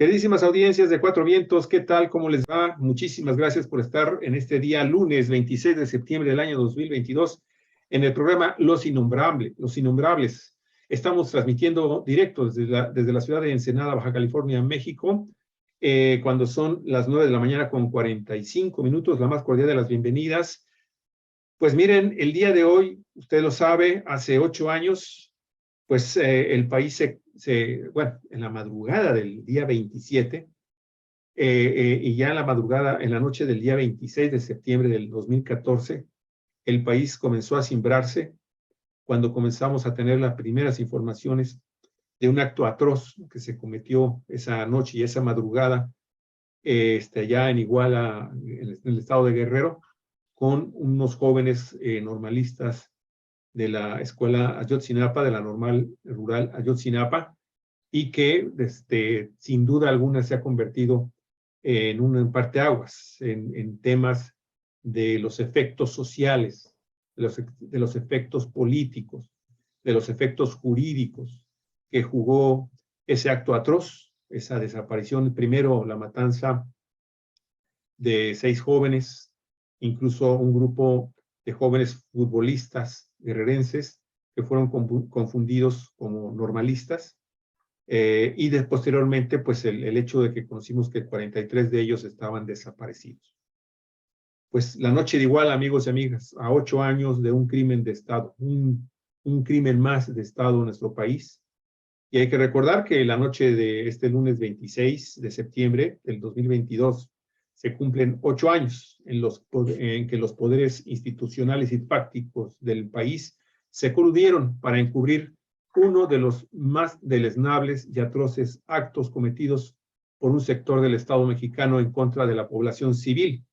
Queridísimas audiencias de Cuatro Vientos, ¿qué tal? ¿Cómo les va? Muchísimas gracias por estar en este día lunes 26 de septiembre del año 2022 en el programa Los Innombrables. Estamos transmitiendo directo desde la ciudad de Ensenada, Baja California, México, cuando son las 9 de la mañana con 45 minutos. La más cordial de las bienvenidas. Pues miren, el día de hoy, usted lo sabe, hace 8 años, pues el país bueno, en la madrugada del día 27, y ya en la madrugada, en la noche del día 26 de septiembre del 2014, el país comenzó a cimbrarse cuando comenzamos a tener las primeras informaciones de un acto atroz que se cometió esa noche y esa madrugada, allá en Iguala, en el estado de Guerrero, con unos jóvenes normalistas de la escuela Ayotzinapa, de la normal rural Ayotzinapa, y que sin duda alguna se ha convertido en un parteaguas en temas de los efectos sociales, de los efectos políticos, de los efectos jurídicos que jugó ese acto atroz, esa desaparición, primero la matanza de 6 jóvenes, incluso un grupo de jóvenes futbolistas guerrerenses que fueron confundidos como normalistas, y posteriormente pues el hecho de que conocimos que 43 de ellos estaban desaparecidos. Pues la noche de Iguala, amigos y amigas, a 8 años de un crimen de Estado, un crimen más de Estado en nuestro país. Y hay que recordar que la noche de este lunes 26 de septiembre del 2022 se cumplen 8 años en que los poderes institucionales y fácticos del país se coludieron para encubrir uno de los más deleznables y atroces actos cometidos por un sector del Estado mexicano en contra de la población civil.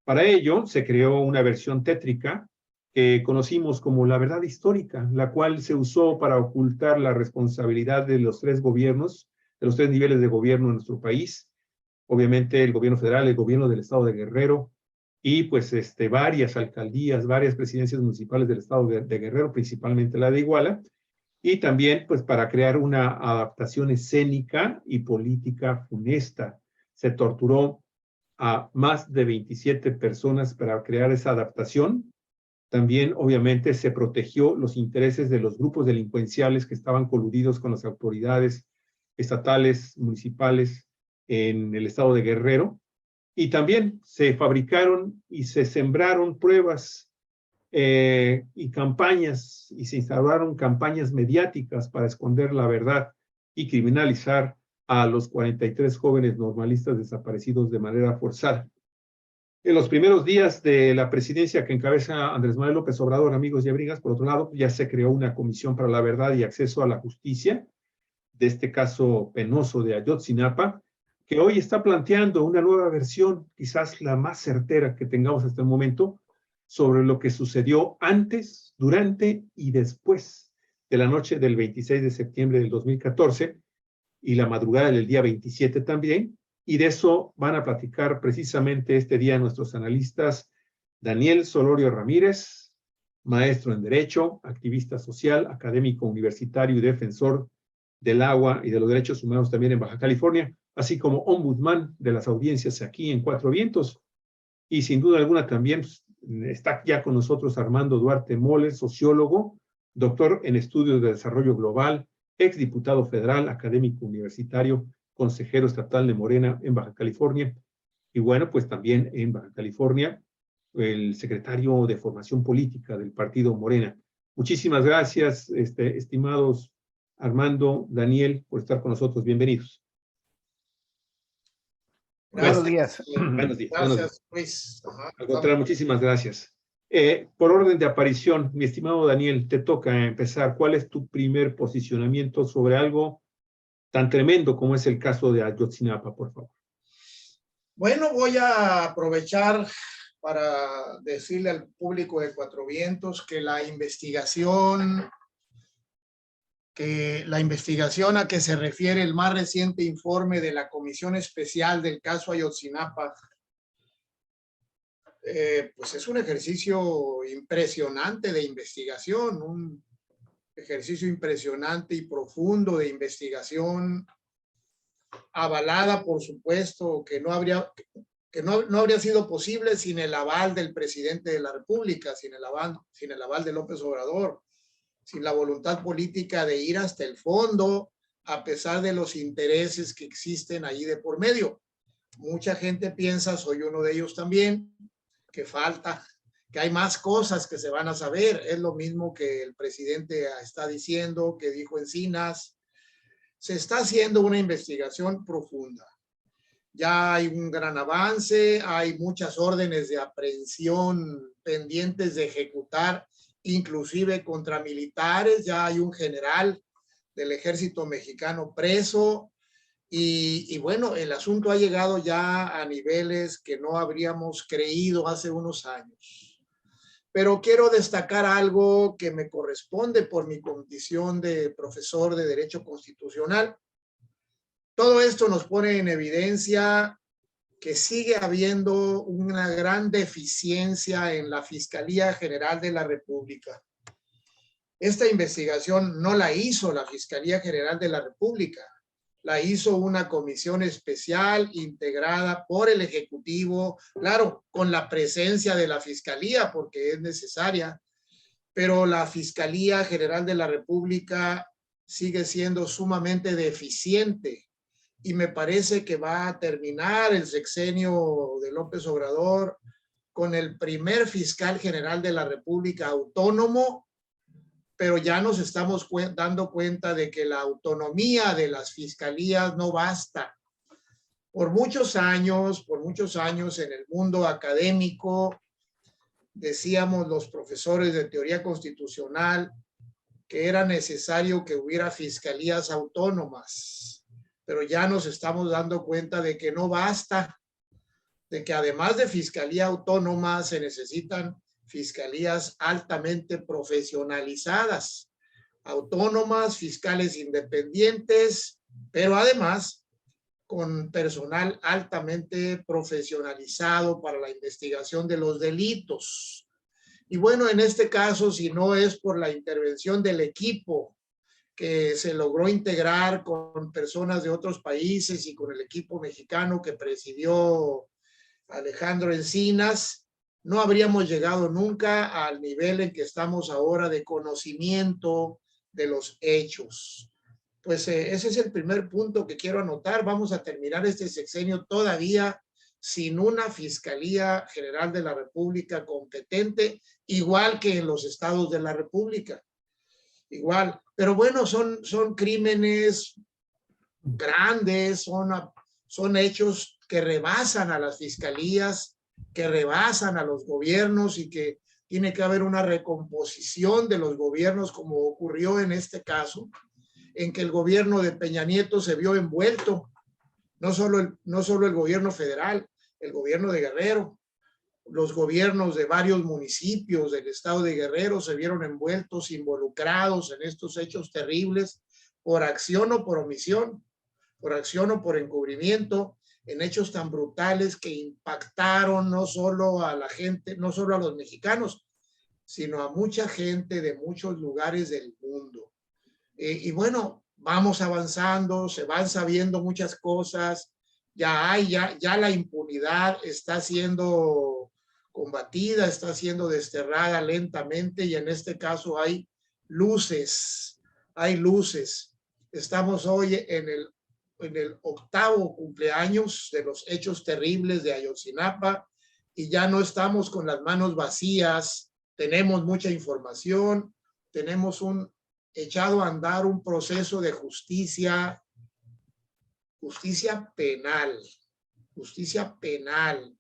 Para ello se creó una versión tétrica que conocimos como la verdad histórica, la cual se usó para ocultar la responsabilidad de los 3 gobiernos, de los 3 niveles de gobierno en nuestro país, obviamente el gobierno federal, el gobierno del estado de Guerrero, y pues varias alcaldías, varias presidencias municipales del estado de Guerrero, principalmente la de Iguala, y también pues para crear una adaptación escénica y política funesta. Se torturó a más de 27 personas para crear esa adaptación. También, obviamente, se protegió los intereses de los grupos delincuenciales que estaban coludidos con las autoridades estatales, municipales en el estado de Guerrero. Y también se fabricaron y se sembraron pruebas y campañas, y se instauraron campañas mediáticas para esconder la verdad y criminalizar a los 43 jóvenes normalistas desaparecidos de manera forzada. En los primeros días de la presidencia que encabeza Andrés Manuel López Obrador, amigos y amigas, por otro lado, ya se creó una comisión para la verdad y acceso a la justicia de este caso penoso de Ayotzinapa, que hoy está planteando una nueva versión, quizás la más certera que tengamos hasta el momento, sobre lo que sucedió antes, durante y después de la noche del 26 de septiembre del 2014 y la madrugada del día 27 también. Y de eso van a platicar precisamente este día nuestros analistas Daniel Solorio Ramírez, maestro en Derecho, activista social, académico universitario y defensor del agua y de los derechos humanos también en Baja California, así como ombudsman de las audiencias aquí en Cuatro Vientos. Y sin duda alguna también está ya con nosotros Armando Duarte Moles, sociólogo, doctor en estudios de desarrollo global, exdiputado federal, académico universitario, consejero estatal de Morena en Baja California. Y bueno, pues también en Baja California, el secretario de Formación Política del Partido Morena. Muchísimas gracias, estimados Armando, Daniel, por estar con nosotros. Bienvenidos. Buenos días. Buenos días. Gracias, Luis. Al contrario, muchísimas gracias. Por orden de aparición, mi estimado Daniel, te toca empezar. ¿Cuál es tu primer posicionamiento sobre algo tan tremendo como es el caso de Ayotzinapa, por favor? Bueno, voy a aprovechar para decirle al público de Cuatro Vientos que la investigación a que se refiere el más reciente informe de la Comisión Especial del caso Ayotzinapa, pues es un ejercicio impresionante de investigación, un ejercicio impresionante y profundo de investigación avalada, por supuesto, que no habría sido posible sin el aval del presidente de la República, sin el aval de López Obrador, sin la voluntad política de ir hasta el fondo, a pesar de los intereses que existen allí de por medio. Mucha gente piensa, soy uno de ellos también, que falta, que hay más cosas que se van a saber. Es lo mismo que el presidente está diciendo, que dijo Encinas. Se está haciendo una investigación profunda. Ya hay un gran avance, hay muchas órdenes de aprehensión pendientes de ejecutar, inclusive contra militares. Ya hay un general del ejército mexicano preso. Y bueno, el asunto ha llegado ya a niveles que no habríamos creído hace unos años. Pero quiero destacar algo que me corresponde por mi condición de profesor de Derecho Constitucional. Todo esto nos pone en evidencia que sigue habiendo una gran deficiencia en la Fiscalía General de la República. Esta investigación no la hizo la Fiscalía General de la República. La hizo una comisión especial integrada por el Ejecutivo, claro, con la presencia de la Fiscalía, porque es necesaria, pero la Fiscalía General de la República sigue siendo sumamente deficiente y me parece que va a terminar el sexenio de López Obrador con el primer fiscal general de la República autónomo, pero ya nos estamos dando cuenta de que la autonomía de las fiscalías no basta. Por muchos años en el mundo académico, decíamos los profesores de teoría constitucional que era necesario que hubiera fiscalías autónomas, pero ya nos estamos dando cuenta de que no basta, de que además de fiscalía autónoma se necesitan fiscalías altamente profesionalizadas, autónomas, fiscales independientes, pero además con personal altamente profesionalizado para la investigación de los delitos. Y bueno, en este caso, si no es por la intervención del equipo que se logró integrar con personas de otros países y con el equipo mexicano que presidió Alejandro Encinas, no habríamos llegado nunca al nivel en que estamos ahora de conocimiento de los hechos. Pues ese es el primer punto que quiero anotar. Vamos a terminar este sexenio todavía sin una Fiscalía General de la República competente, igual que en los estados de la República. Igual. Pero bueno, son crímenes grandes, son hechos que rebasan a las fiscalías, que rebasan a los gobiernos y que tiene que haber una recomposición de los gobiernos, como ocurrió en este caso, en que el gobierno de Peña Nieto se vio envuelto, no solo el gobierno federal, el gobierno de Guerrero, los gobiernos de varios municipios del estado de Guerrero se vieron envueltos, involucrados en estos hechos terribles por acción o por omisión, por acción o por encubrimiento, en hechos tan brutales que impactaron no solo a la gente, no solo a los mexicanos, sino a mucha gente de muchos lugares del mundo. Y bueno, vamos avanzando, se van sabiendo muchas cosas, ya la impunidad está siendo combatida, está siendo desterrada lentamente y en este caso hay luces. Estamos hoy en el 8º cumpleaños de los hechos terribles de Ayotzinapa y ya no estamos con las manos vacías, tenemos mucha información, tenemos echado a andar un proceso de justicia penal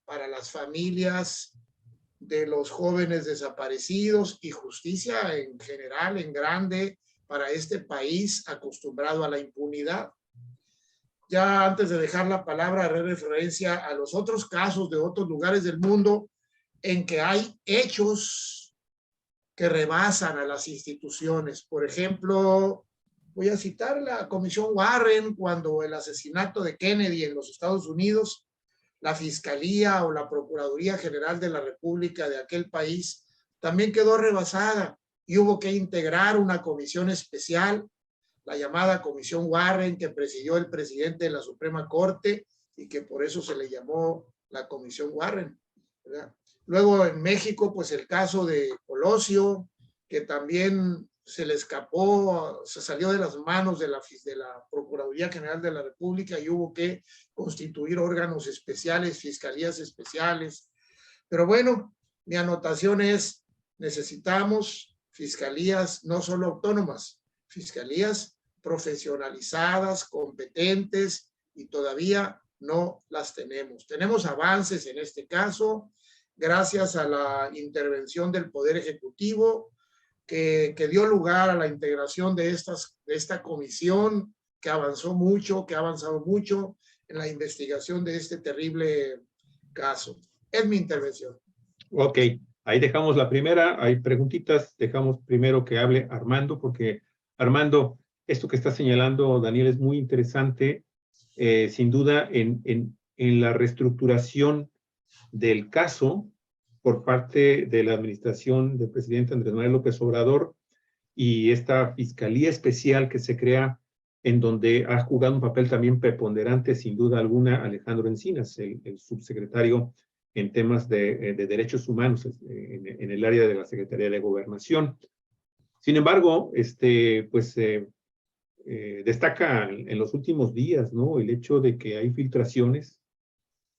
para las familias de los jóvenes desaparecidos y justicia en general, en grande, para este país acostumbrado a la impunidad. Ya antes de dejar la palabra, haré referencia a los otros casos de otros lugares del mundo en que hay hechos que rebasan a las instituciones. Por ejemplo, voy a citar la Comisión Warren, cuando el asesinato de Kennedy en los Estados Unidos, la Fiscalía o la Procuraduría General de la República de aquel país también quedó rebasada y hubo que integrar una comisión especial, la llamada Comisión Warren que presidió el presidente de la Suprema Corte y que por eso se le llamó la Comisión Warren, ¿verdad? Luego en México, pues el caso de Colosio, que también se le escapó, se salió de las manos de la Procuraduría General de la República y hubo que constituir órganos especiales, fiscalías especiales. Pero bueno, mi anotación es, necesitamos fiscalías no solo autónomas, fiscalías profesionalizadas, competentes, y todavía no las tenemos. Tenemos avances en este caso, gracias a la intervención del Poder Ejecutivo, que dio lugar a la integración de esta comisión que avanzó mucho, que ha avanzado mucho en la investigación de este terrible caso. Es mi intervención. Ok, ahí dejamos la primera. Hay preguntitas. Dejamos primero que hable Armando, porque Armando, esto que está señalando Daniel es muy interesante, sin duda en la reestructuración del caso por parte de la administración del presidente Andrés Manuel López Obrador y esta fiscalía especial que se crea, en donde ha jugado un papel también preponderante, sin duda alguna, Alejandro Encinas, el subsecretario en temas de derechos humanos en el área de la Secretaría de Gobernación. Sin embargo, destaca en los últimos días, ¿no?, el hecho de que hay filtraciones,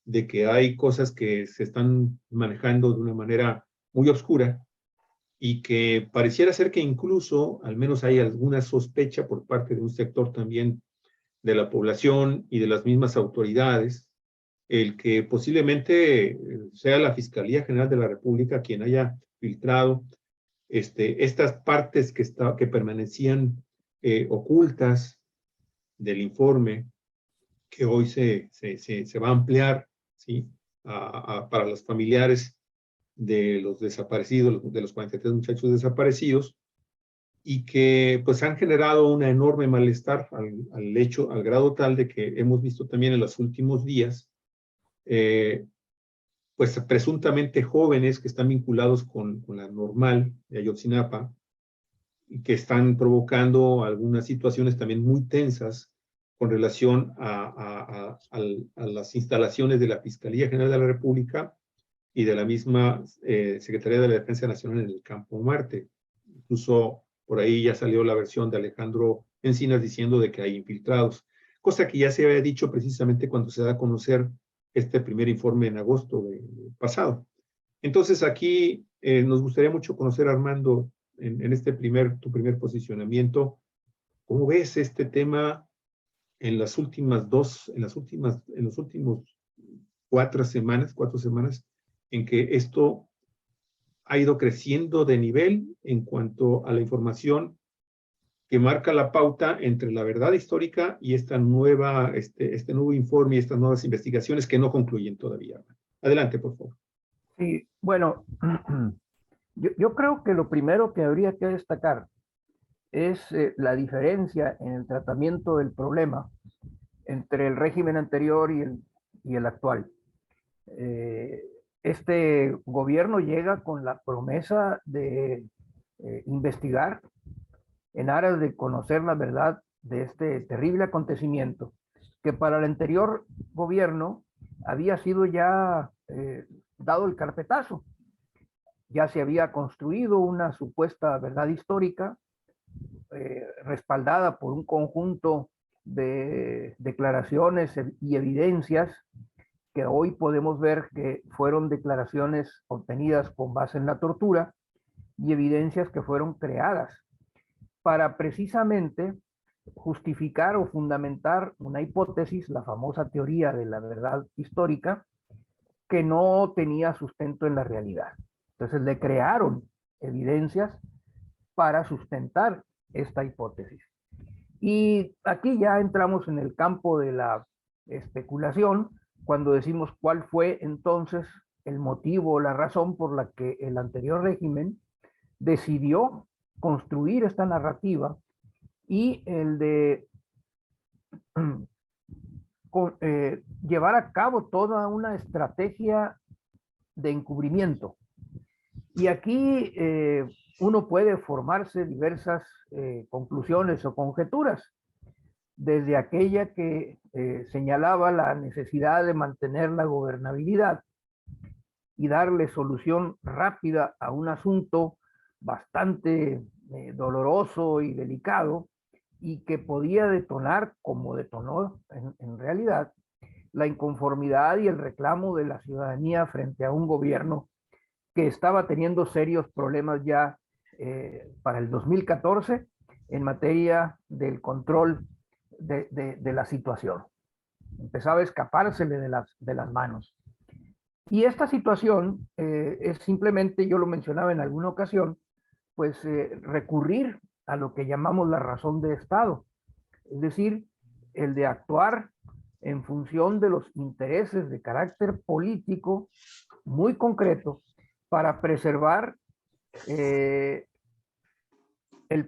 de que hay cosas que se están manejando de una manera muy oscura y que pareciera ser que incluso, al menos hay alguna sospecha por parte de un sector también de la población y de las mismas autoridades, el que posiblemente sea la Fiscalía General de la República quien haya filtrado estas partes que permanecían ocultas del informe, que hoy se va a ampliar, ¿sí?, para los familiares de los desaparecidos, de los 43 muchachos desaparecidos, y que pues han generado un enorme malestar al grado tal de que hemos visto también en los últimos días, pues presuntamente jóvenes que están vinculados con la Normal de Ayotzinapa y que están provocando algunas situaciones también muy tensas con relación a las instalaciones de la Fiscalía General de la República y de la misma Secretaría de la Defensa Nacional en el Campo Marte. Incluso por ahí ya salió la versión de Alejandro Encinas diciendo de que hay infiltrados, cosa que ya se había dicho precisamente cuando se da a conocer este primer informe en agosto pasado. Entonces aquí nos gustaría mucho conocer, Armando, en tu primer posicionamiento, ¿cómo ves este tema en los últimos 4 semanas, en que esto ha ido creciendo de nivel en cuanto a la información que marca la pauta entre la verdad histórica y este nuevo informe y estas nuevas investigaciones que no concluyen todavía? Adelante, por favor. Sí, bueno, yo creo que lo primero que habría que destacar es la diferencia en el tratamiento del problema entre el régimen anterior y el actual. Este gobierno llega con la promesa de investigar en aras de conocer la verdad de este terrible acontecimiento, que para el anterior gobierno había sido ya dado el carpetazo. Ya se había construido una supuesta verdad histórica respaldada por un conjunto de declaraciones y evidencias que hoy podemos ver que fueron declaraciones obtenidas con base en la tortura y evidencias que fueron creadas para precisamente justificar o fundamentar una hipótesis, la famosa teoría de la verdad histórica, que no tenía sustento en la realidad. Entonces le crearon evidencias para sustentar esta hipótesis. Y aquí ya entramos en el campo de la especulación, cuando decimos cuál fue entonces el motivo o la razón por la que el anterior régimen decidió construir esta narrativa y el de llevar a cabo toda una estrategia de encubrimiento. Y aquí uno puede formarse diversas conclusiones o conjeturas, desde aquella que señalaba la necesidad de mantener la gobernabilidad y darle solución rápida a un asunto bastante doloroso y delicado, y que podía detonar, como detonó en realidad, la inconformidad y el reclamo de la ciudadanía frente a un gobierno que estaba teniendo serios problemas ya para el 2014 en materia del control de la situación. Empezaba a escapársele de las manos. Y esta situación es simplemente, yo lo mencionaba en alguna ocasión, pues recurrir a lo que llamamos la razón de Estado, es decir, el de actuar en función de los intereses de carácter político muy concreto para preservar el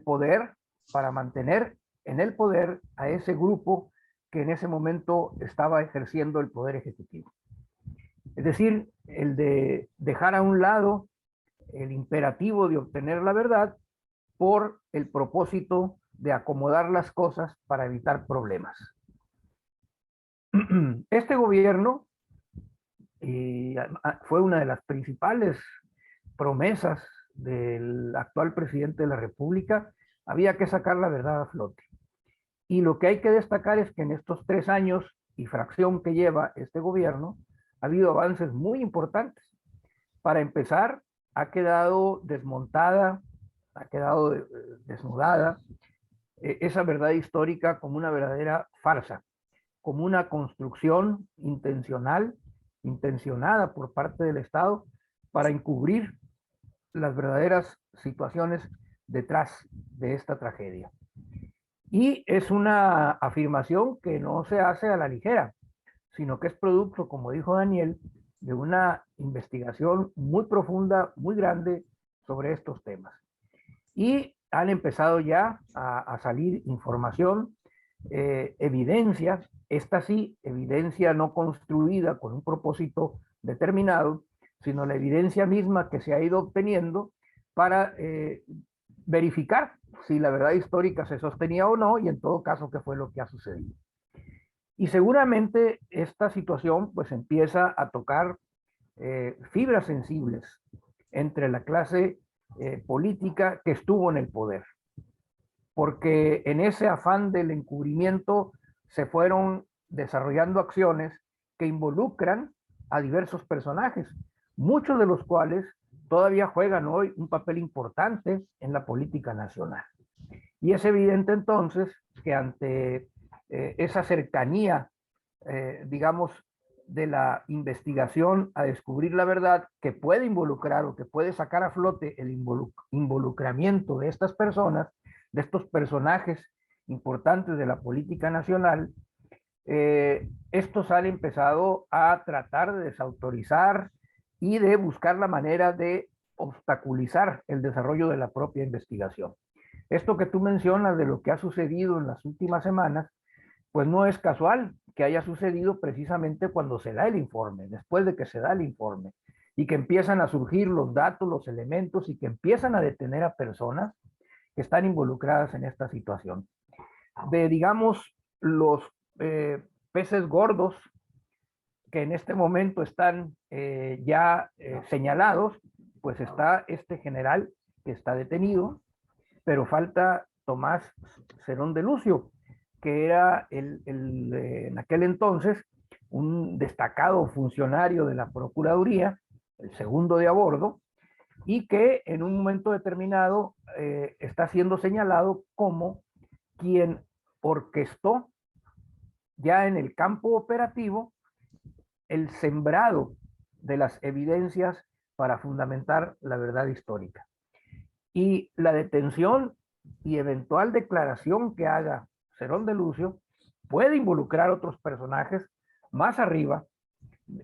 poder, para mantener en el poder a ese grupo que en ese momento estaba ejerciendo el poder ejecutivo. Es decir, el de dejar a un lado el imperativo de obtener la verdad por el propósito de acomodar las cosas para evitar problemas. Este gobierno fue una de las principales promesas del actual presidente de la República. Había que sacar la verdad a flote. Y lo que hay que destacar es que en estos 3 años y fracción que lleva este gobierno, ha habido avances muy importantes. Para empezar, ha quedado desmontada, ha quedado desnudada esa verdad histórica como una verdadera farsa, como una construcción intencionada por parte del Estado para encubrir las verdaderas situaciones detrás de esta tragedia. Y es una afirmación que no se hace a la ligera, sino que es producto, como dijo Daniel, de una investigación muy profunda, muy grande sobre estos temas. Y han empezado ya a salir información, evidencia, esta sí, evidencia no construida con un propósito determinado, sino la evidencia misma que se ha ido obteniendo para verificar si la verdad histórica se sostenía o no, y en todo caso qué fue lo que ha sucedido. Y seguramente esta situación pues empieza a tocar fibras sensibles entre la clase política que estuvo en el poder, porque en ese afán del encubrimiento se fueron desarrollando acciones que involucran a diversos personajes, muchos de los cuales todavía juegan hoy un papel importante en la política nacional. Y es evidente entonces que ante esa cercanía, digamos, de la investigación a descubrir la verdad, que puede involucrar o que puede sacar a flote el involucramiento de estas personas, de estos personajes importantes de la política nacional, estos han empezado a tratar de desautorizar y de buscar la manera de obstaculizar el desarrollo de la propia investigación. Esto que tú mencionas de lo que ha sucedido en las últimas semanas, pues no es casual que haya sucedido precisamente cuando se da el informe, después de que se da el informe, y que empiezan a surgir los datos, los elementos, y que empiezan a detener a personas que están involucradas en esta situación. De, digamos, los peces gordos que en este momento están señalados, pues está este general que está detenido, pero falta Tomás Cerón de Lucio, que era en aquel entonces un destacado funcionario de la Procuraduría, el segundo de a bordo, y que en un momento determinado está siendo señalado como quien orquestó ya en el campo operativo el sembrado de las evidencias para fundamentar la verdad histórica. Y la detención y eventual declaración que haga Cerón de Lucio puede involucrar otros personajes más arriba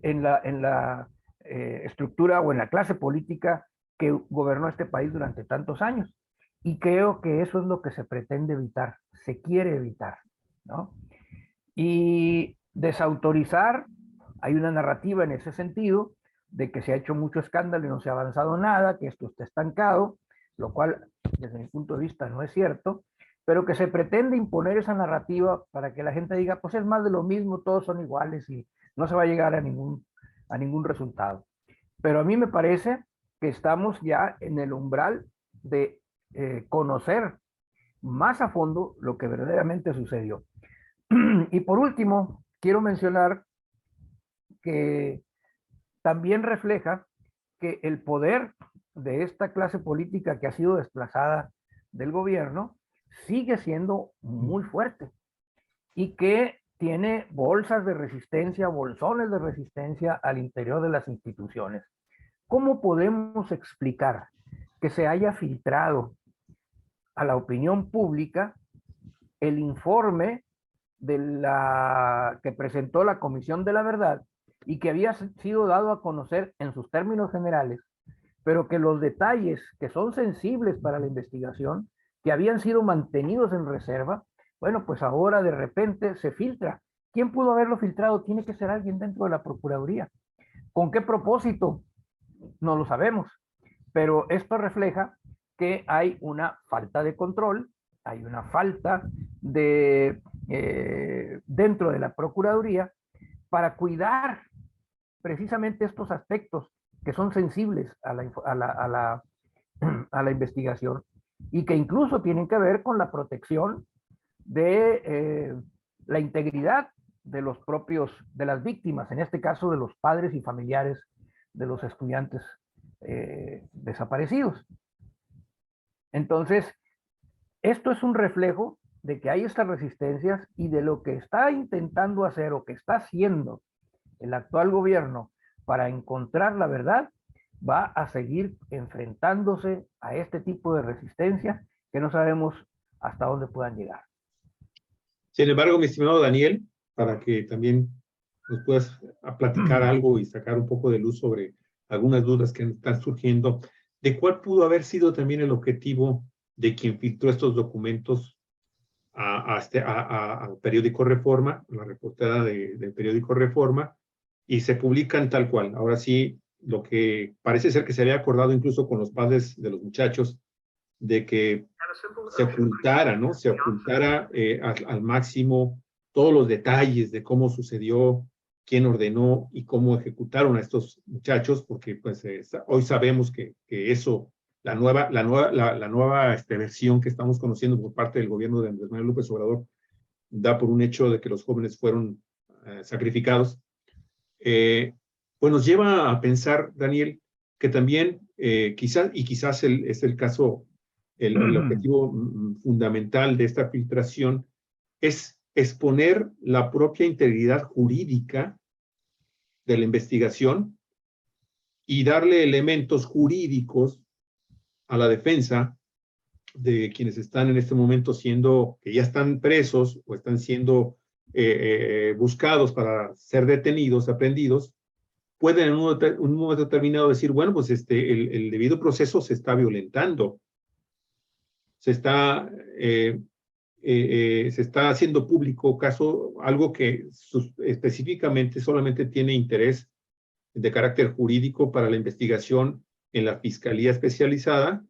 en la estructura o en la clase política que gobernó este país durante tantos años. Y creo que eso es lo que se pretende evitar, se quiere evitar, ¿no? Y desautorizar, hay una narrativa en ese sentido, de que se ha hecho mucho escándalo y no se ha avanzado nada, que esto está estancado, lo cual desde mi punto de vista no es cierto, pero que se pretende imponer esa narrativa para que la gente diga, pues es más de lo mismo, todos son iguales y no se va a llegar a ningún resultado. Pero a mí me parece que estamos ya en el umbral de conocer más a fondo lo que verdaderamente sucedió. Y por último, quiero mencionar que también refleja que el poder de esta clase política que ha sido desplazada del gobierno sigue siendo muy fuerte y que tiene bolsas de resistencia, bolsones de resistencia al interior de las instituciones. ¿Cómo podemos explicar que se haya filtrado a la opinión pública el informe que presentó la Comisión de la Verdad y que había sido dado a conocer en sus términos generales, pero que los detalles que son sensibles para la investigación, que habían sido mantenidos en reserva, bueno, pues ahora de repente se filtra? ¿Quién pudo haberlo filtrado? Tiene que ser alguien dentro de la Procuraduría. ¿Con qué propósito? No lo sabemos, pero esto refleja que hay una falta de control, hay una falta de dentro de la Procuraduría para cuidar precisamente estos aspectos que son sensibles a la investigación y que incluso tienen que ver con la protección de la integridad de los propios, de las víctimas, en este caso de los padres y familiares de los estudiantes desaparecidos. Entonces, esto es un reflejo de que hay estas resistencias y de lo que está intentando hacer o que está haciendo el actual gobierno para encontrar la verdad, va a seguir enfrentándose a este tipo de resistencias que no sabemos hasta dónde puedan llegar. Sin embargo, mi estimado Daniel, para que también nos puedas platicar algo y sacar un poco de luz sobre algunas dudas que están surgiendo, ¿de cuál pudo haber sido también el objetivo de quien filtró estos documentos al periódico Reforma, la reportera del periódico Reforma, y se publican tal cual? Ahora sí, lo que parece ser que se había acordado incluso con los padres de los muchachos, de que se ocultara, ¿no? Se ocultara al máximo todos los detalles de cómo sucedió, quién ordenó y cómo ejecutaron a estos muchachos, porque pues hoy sabemos que eso, la nueva versión que estamos conociendo por parte del gobierno de Andrés Manuel López Obrador da por un hecho de que los jóvenes fueron sacrificados. Pues nos lleva a pensar, Daniel, que también quizás es el caso, el objetivo fundamental de esta filtración es exponer la propia integridad jurídica de la investigación y darle elementos jurídicos a la defensa de quienes están en este momento que ya están presos o están siendo buscados para ser detenidos, aprehendidos, pueden en un momento determinado decir, bueno, pues el debido proceso se está violentando, se está haciendo público algo que específicamente solamente tiene interés de carácter jurídico para la investigación en la Fiscalía Especializada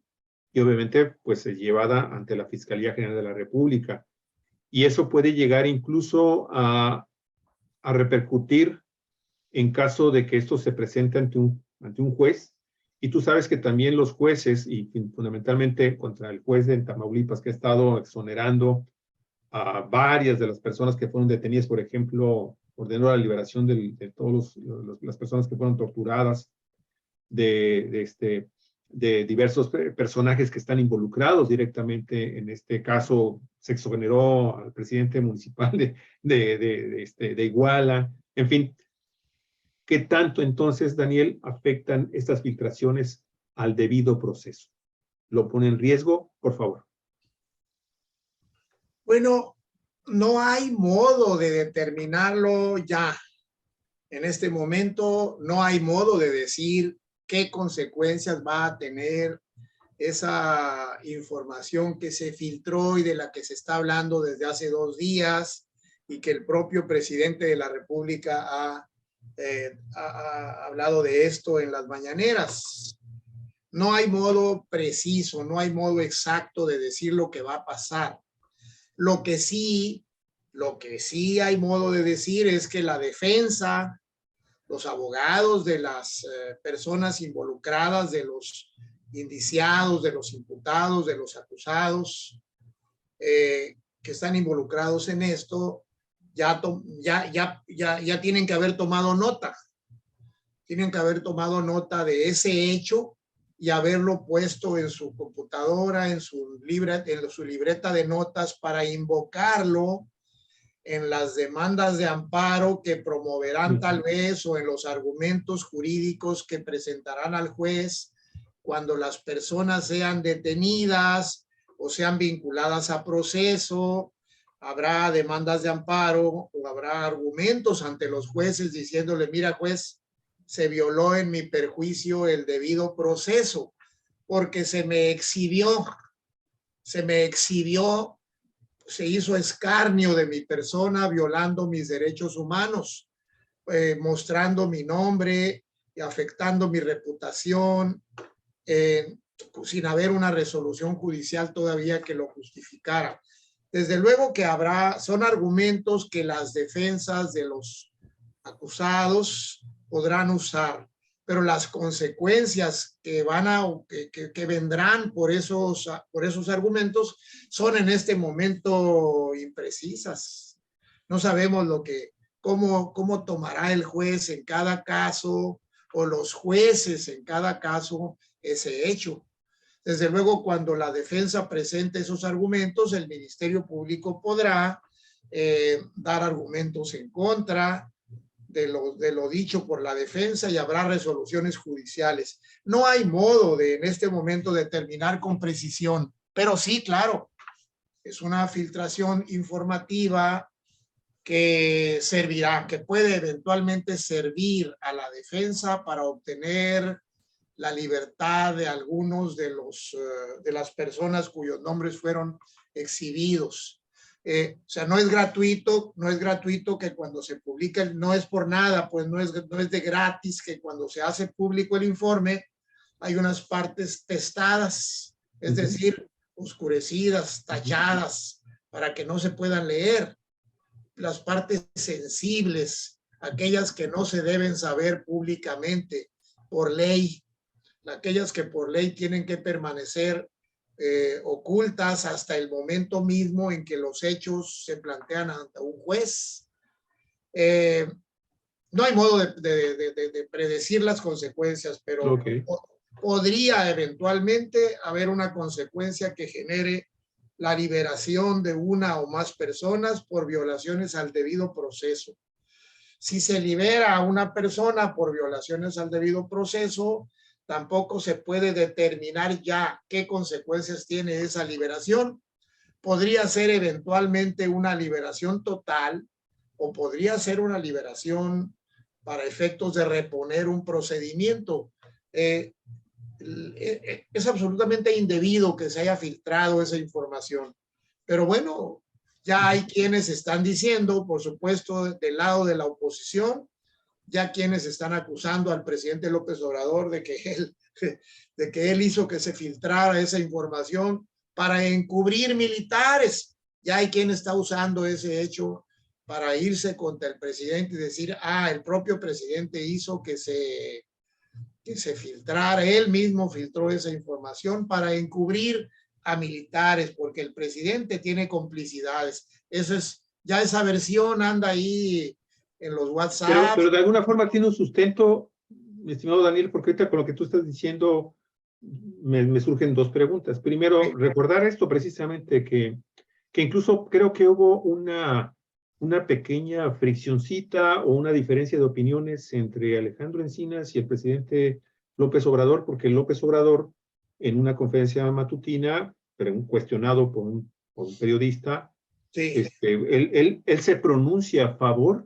y obviamente pues es llevada ante la Fiscalía General de la República. Y eso puede llegar incluso a repercutir en caso de que esto se presente ante un juez. Y tú sabes que también los jueces, y fundamentalmente contra el juez de Tamaulipas, que ha estado exonerando a varias de las personas que fueron detenidas, por ejemplo, ordenó la liberación de todas las personas que fueron torturadas, de diversos personajes que están involucrados directamente. En este caso, se exoneró al presidente municipal de Iguala. En fin, ¿qué tanto entonces, Daniel, afectan estas filtraciones al debido proceso? ¿Lo pone en riesgo? Por favor. Bueno, no hay modo de determinarlo ya. En este momento no hay modo de decir qué consecuencias va a tener esa información que se filtró y de la que se está hablando desde hace 2 días y que el propio presidente de la República ha hablado de esto en las mañaneras. No hay modo preciso, no hay modo exacto de decir lo que va a pasar. Lo que sí hay modo de decir es que la defensa, los abogados de las personas involucradas, de los indiciados, de los imputados, de los acusados que están involucrados en esto, ya tienen que haber tomado nota. Tienen que haber tomado nota de ese hecho y haberlo puesto en su computadora, en su libreta de notas para invocarlo en las demandas de amparo que promoverán tal vez o en los argumentos jurídicos que presentarán al juez cuando las personas sean detenidas o sean vinculadas a proceso. Habrá demandas de amparo o habrá argumentos ante los jueces diciéndole, mira juez, se violó en mi perjuicio el debido proceso porque se me exhibió, se hizo escarnio de mi persona, violando mis derechos humanos, mostrando mi nombre y afectando mi reputación, sin haber una resolución judicial todavía que lo justificara. Desde luego que son argumentos que las defensas de los acusados podrán usar, pero las consecuencias que vendrán por esos argumentos son en este momento imprecisas. No sabemos cómo tomará el juez en cada caso o los jueces en cada caso ese hecho. Desde luego, cuando la defensa presente esos argumentos, el Ministerio Público podrá dar argumentos en contra de lo dicho por la defensa y habrá resoluciones judiciales. No hay modo en este momento determinar con precisión, pero sí, claro, es una filtración informativa que servirá, que puede eventualmente servir a la defensa para obtener la libertad de algunos de las personas cuyos nombres fueron exhibidos. O sea, no es gratuito que cuando se publica, no es por nada, pues no es de gratis que cuando se hace público el informe hay unas partes testadas, es decir, oscurecidas, talladas, para que no se puedan leer. Las partes sensibles, aquellas que no se deben saber públicamente por ley, aquellas que por ley tienen que permanecer ocultas hasta el momento mismo en que los hechos se plantean ante un juez. No hay modo de predecir las consecuencias, pero podría eventualmente haber una consecuencia que genere la liberación de una o más personas por violaciones al debido proceso. Si se libera a una persona por violaciones al debido proceso, tampoco se puede determinar ya qué consecuencias tiene esa liberación. Podría ser eventualmente una liberación total o podría ser una liberación para efectos de reponer un procedimiento. Es absolutamente indebido que se haya filtrado esa información. Pero bueno, ya hay quienes están diciendo, por supuesto, del lado de la oposición, ya quienes están acusando al presidente López Obrador de que él hizo que se filtrara esa información para encubrir militares. Ya hay quien está usando ese hecho para irse contra el presidente y decir, el propio presidente hizo que se filtrara, él mismo filtró esa información para encubrir a militares, porque el presidente tiene complicidades. Ya esa versión anda ahí en los WhatsApp. Pero de alguna forma tiene un sustento, mi estimado Daniel, porque ahorita con lo que tú estás diciendo me surgen dos preguntas. Primero, recordar esto precisamente, que incluso creo que hubo una pequeña friccioncita o una diferencia de opiniones entre Alejandro Encinas y el presidente López Obrador, porque López Obrador, en una conferencia matutina, pero cuestionado por un periodista, sí. Él se pronuncia a favor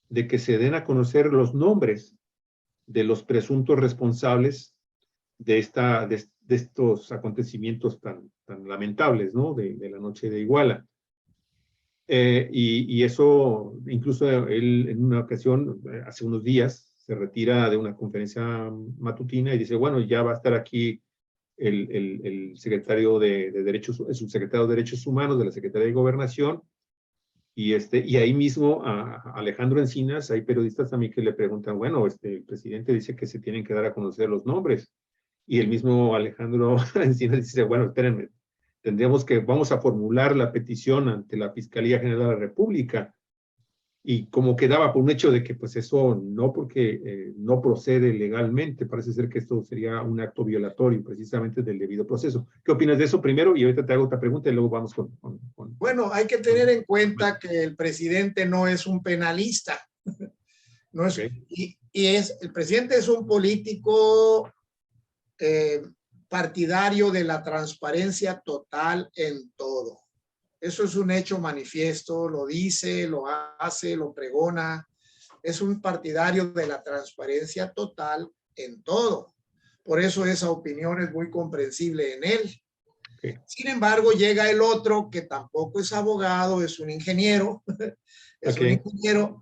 de que se den a conocer los nombres de los presuntos responsables de estos acontecimientos tan lamentables, ¿no? De la noche de Iguala. Y eso, incluso él en una ocasión, hace unos días, se retira de una conferencia matutina y dice, bueno, ya va a estar aquí el secretario de Derechos, el subsecretario de Derechos Humanos de la Secretaría de Gobernación, y ahí mismo a Alejandro Encinas, hay periodistas también que le preguntan, bueno, el presidente dice que se tienen que dar a conocer los nombres, y el mismo Alejandro Encinas dice, bueno, espérenme, vamos a formular la petición ante la Fiscalía General de la República, y como quedaba por un hecho de que pues eso no, porque no procede legalmente, parece ser que esto sería un acto violatorio precisamente del debido proceso. ¿Qué opinas de eso primero? Y ahorita te hago otra pregunta y luego vamos con... Bueno, hay que tener en cuenta que el presidente no es un penalista. No es, okay. El presidente es un político partidario de la transparencia total en todo. Eso es un hecho manifiesto, lo dice, lo hace, lo pregona. Es un partidario de la transparencia total en todo. Por eso esa opinión es muy comprensible en él. Okay. Sin embargo, llega el otro que tampoco es abogado, es un ingeniero, es okay. Un ingeniero,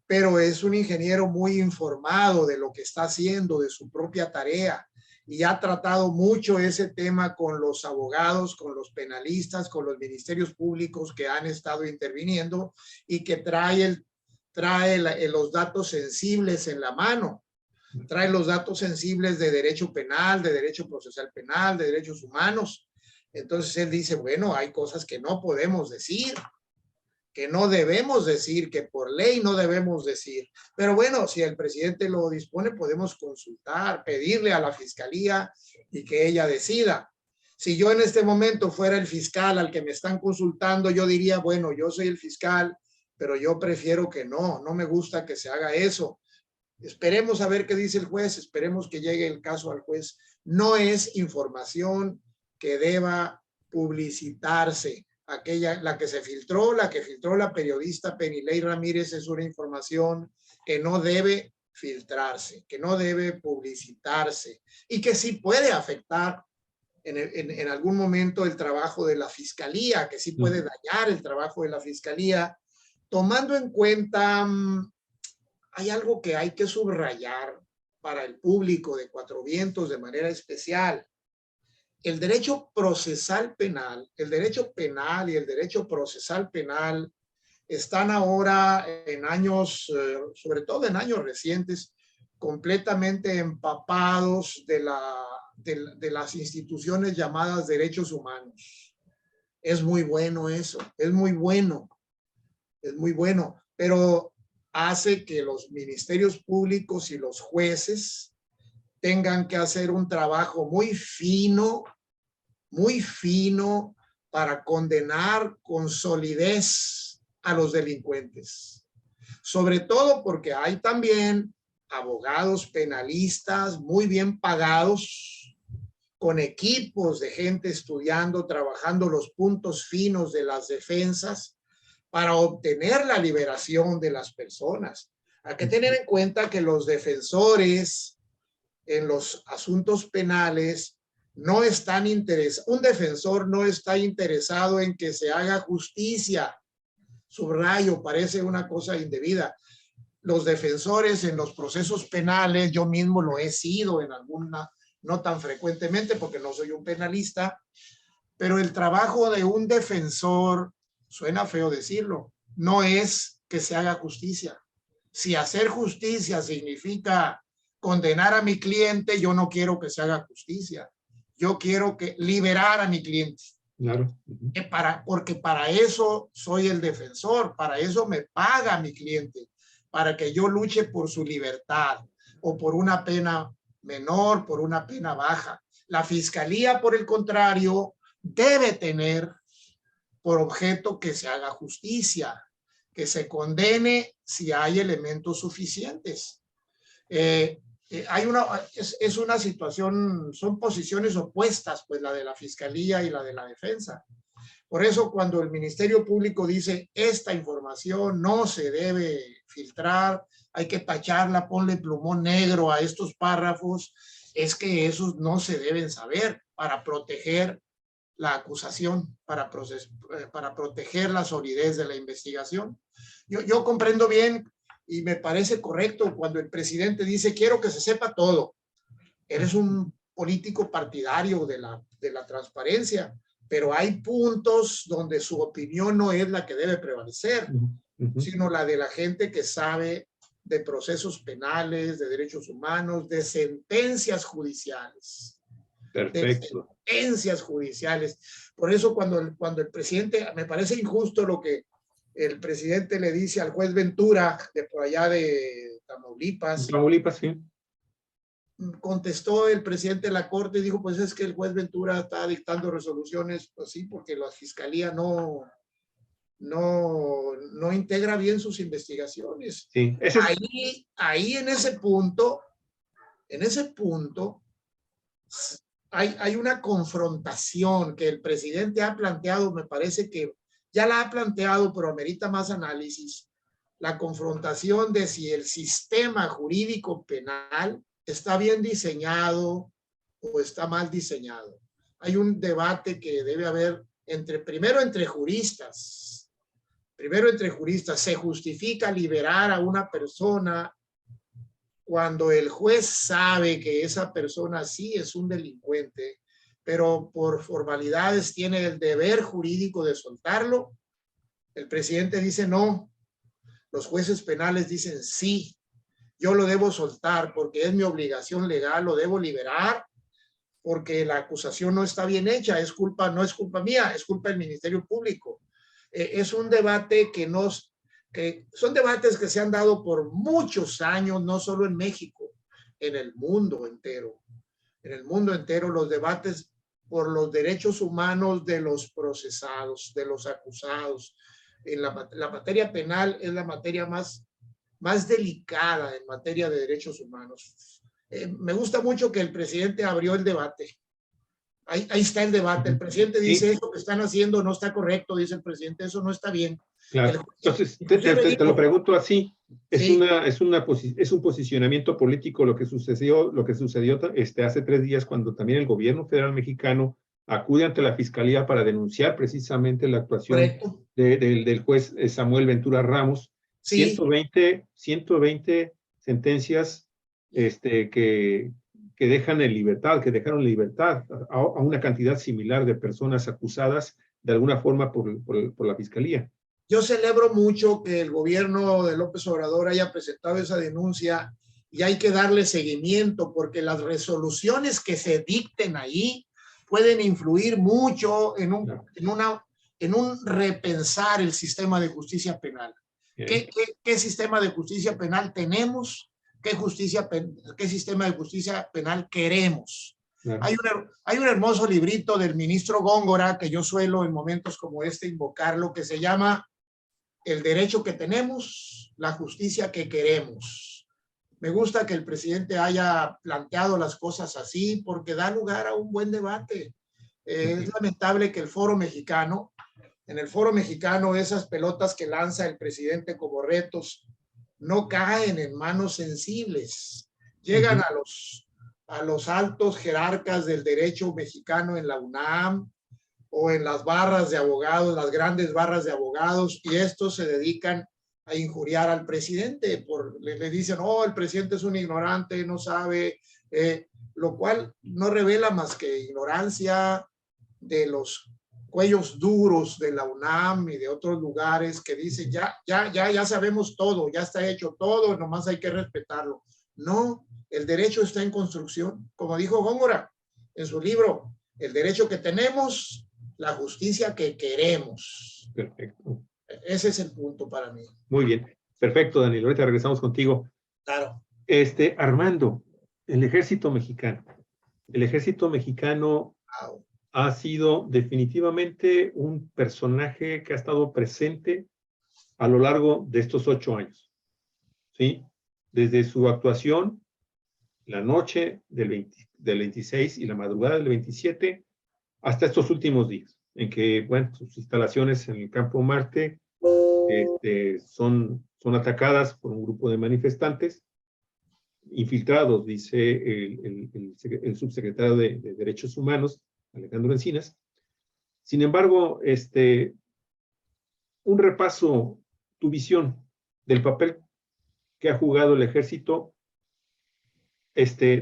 pero es un ingeniero muy informado de lo que está haciendo, de su propia tarea. Y ha tratado mucho ese tema con los abogados, con los penalistas, con los ministerios públicos que han estado interviniendo y que trae los datos sensibles en la mano. Trae los datos sensibles de derecho penal, de derecho procesal penal, de derechos humanos. Entonces él dice, bueno, hay cosas que no podemos decir, que no debemos decir, que por ley no debemos decir. Pero bueno, si el presidente lo dispone, podemos consultar, pedirle a la fiscalía y que ella decida. Si yo en este momento fuera el fiscal al que me están consultando, yo diría, bueno, yo soy el fiscal, pero yo prefiero que no me gusta que se haga eso. Esperemos a ver qué dice el juez, esperemos que llegue el caso al juez. No es información que deba publicitarse. La que filtró la periodista Penilei Ramírez es una información que no debe filtrarse, que no debe publicitarse y que sí puede afectar en algún momento el trabajo de la fiscalía, que sí puede dañar el trabajo de la fiscalía, tomando en cuenta, hay algo que hay que subrayar para el público de Cuatro Vientos de manera especial. El derecho procesal penal, el derecho penal y el derecho procesal penal están ahora en años, sobre todo en años recientes, completamente empapados de las instituciones llamadas derechos humanos. Es muy bueno eso, es muy bueno, pero hace que los ministerios públicos y los jueces tengan que hacer un trabajo muy fino para condenar con solidez a los delincuentes. Sobre todo porque hay también abogados penalistas muy bien pagados, con equipos de gente estudiando, trabajando los puntos finos de las defensas para obtener la liberación de las personas. Hay que tener en cuenta que los defensores en los asuntos penales no están interesados, un defensor no está interesado en que se haga justicia. Subrayo, parece una cosa indebida. Los defensores en los procesos penales, yo mismo lo he sido en alguna, no tan frecuentemente porque no soy un penalista, pero el trabajo de un defensor, suena feo decirlo, no es que se haga justicia. Si hacer justicia significa condenar a mi cliente, yo no quiero que se haga justicia. Yo quiero liberar a mi cliente. Claro. Porque para eso soy el defensor, para eso me paga mi cliente, para que yo luche por su libertad o por una pena menor, por una pena baja. La fiscalía, por el contrario, debe tener por objeto que se haga justicia, que se condene si hay elementos suficientes. Es una situación, son posiciones opuestas, pues la de la fiscalía y la de la defensa. Por eso cuando el Ministerio Público dice esta información no se debe filtrar, hay que tacharla, ponle plumón negro a estos párrafos, es que esos no se deben saber para proteger la acusación, para proteger la solidez de la investigación. Yo comprendo bien y me parece correcto cuando el presidente dice, quiero que se sepa todo. Eres un político partidario de la transparencia, pero hay puntos donde su opinión no es la que debe prevalecer, sino la de la gente que sabe de procesos penales, de derechos humanos, de sentencias judiciales. Perfecto. De sentencias judiciales. Por eso cuando el presidente, me parece injusto lo que el presidente le dice al juez Ventura, de por allá de Tamaulipas. Tamaulipas, sí. Contestó el presidente de la corte y dijo, pues es que el juez Ventura está dictando resoluciones, pues sí, porque la fiscalía no integra bien sus investigaciones. Sí, ahí en ese punto hay una confrontación que el presidente ha planteado, me parece que ya la ha planteado, pero amerita más análisis, la confrontación de si el sistema jurídico penal está bien diseñado o está mal diseñado. Hay un debate que debe haber primero entre juristas. ¿Se justifica liberar a una persona cuando el juez sabe que esa persona sí es un delincuente, pero por formalidades tiene el deber jurídico de soltarlo? El presidente dice no. Los jueces penales dicen sí. Yo lo debo soltar porque es mi obligación legal, lo debo liberar porque la acusación no está bien hecha, no es culpa mía, es culpa del Ministerio Público. Es un debate son debates que se han dado por muchos años, no solo en México, en el mundo entero. En el mundo entero los debates por los derechos humanos de los procesados, de los acusados. La materia penal es la materia más delicada en materia de derechos humanos. Me gusta mucho que el presidente abrió el debate. Ahí está el debate. El presidente dice, eso que están haciendo no está correcto, dice el presidente, eso no está bien. Claro. Entonces, te lo pregunto así. Es un posicionamiento político lo que sucedió hace 3 días cuando también el gobierno federal mexicano acude ante la fiscalía para denunciar precisamente la actuación del juez Samuel Ventura Ramos. Sí. 120 sentencias que dejaron en libertad a una cantidad similar de personas acusadas de alguna forma por la fiscalía. Yo celebro mucho que el gobierno de López Obrador haya presentado esa denuncia y hay que darle seguimiento porque las resoluciones que se dicten ahí pueden influir mucho en un repensar el sistema de justicia penal. ¿Qué sistema de justicia penal tenemos? ¿Qué sistema de justicia penal queremos? Claro. Hay un hermoso librito del ministro Góngora que yo suelo en momentos como este invocarlo, que se llama El derecho que tenemos, la justicia que queremos. Me gusta que el presidente haya planteado las cosas así porque da lugar a un buen debate. Es lamentable que en el Foro Mexicano, esas pelotas que lanza el presidente como retos no caen en manos sensibles. Llegan a los altos jerarcas del derecho mexicano en la UNAM o en las barras de abogados, las grandes barras de abogados, y estos se dedican a injuriar al presidente. Le dicen, el presidente es un ignorante, no sabe, lo cual no revela más que ignorancia de los cuellos duros de la UNAM y de otros lugares que dicen ya sabemos todo, ya está hecho todo, nomás hay que respetarlo. No, el derecho está en construcción, como dijo Góngora en su libro, el derecho que tenemos, la justicia que queremos. Perfecto. Ese es el punto para mí. Muy bien, perfecto, Daniel, ahorita regresamos contigo. Claro. Armando, el ejército mexicano wow. Ha sido definitivamente un personaje que ha estado presente a lo largo de estos 8 años, ¿sí? Desde su actuación, la noche del 26 y la madrugada del 27, hasta estos últimos días, en que, bueno, sus instalaciones en el Campo Marte son atacadas por un grupo de manifestantes infiltrados, dice el subsecretario de Derechos Humanos, Alejandro Encinas. Sin embargo, un repaso, tu visión del papel que ha jugado el ejército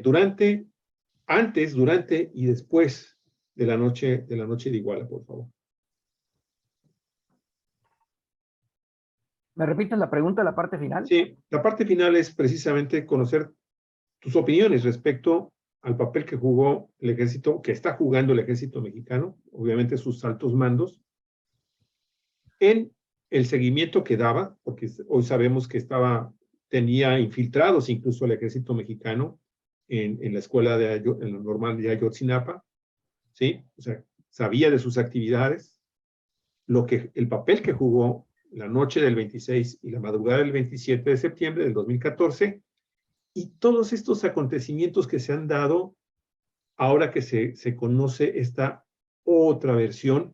durante, antes, durante y después de la noche de Iguala, por favor. ¿Me repites la pregunta, la parte final? Sí, la parte final es precisamente conocer tus opiniones respecto al papel que jugó el ejército, que está jugando el ejército mexicano, obviamente sus altos mandos, en el seguimiento que daba, porque hoy sabemos que tenía infiltrados incluso el ejército mexicano en la escuela en la normal de Ayotzinapa, ¿sí? O sea, sabía de sus actividades, el papel que jugó la noche del 26 y la madrugada del 27 de septiembre del 2014, y todos estos acontecimientos que se han dado ahora que se conoce esta otra versión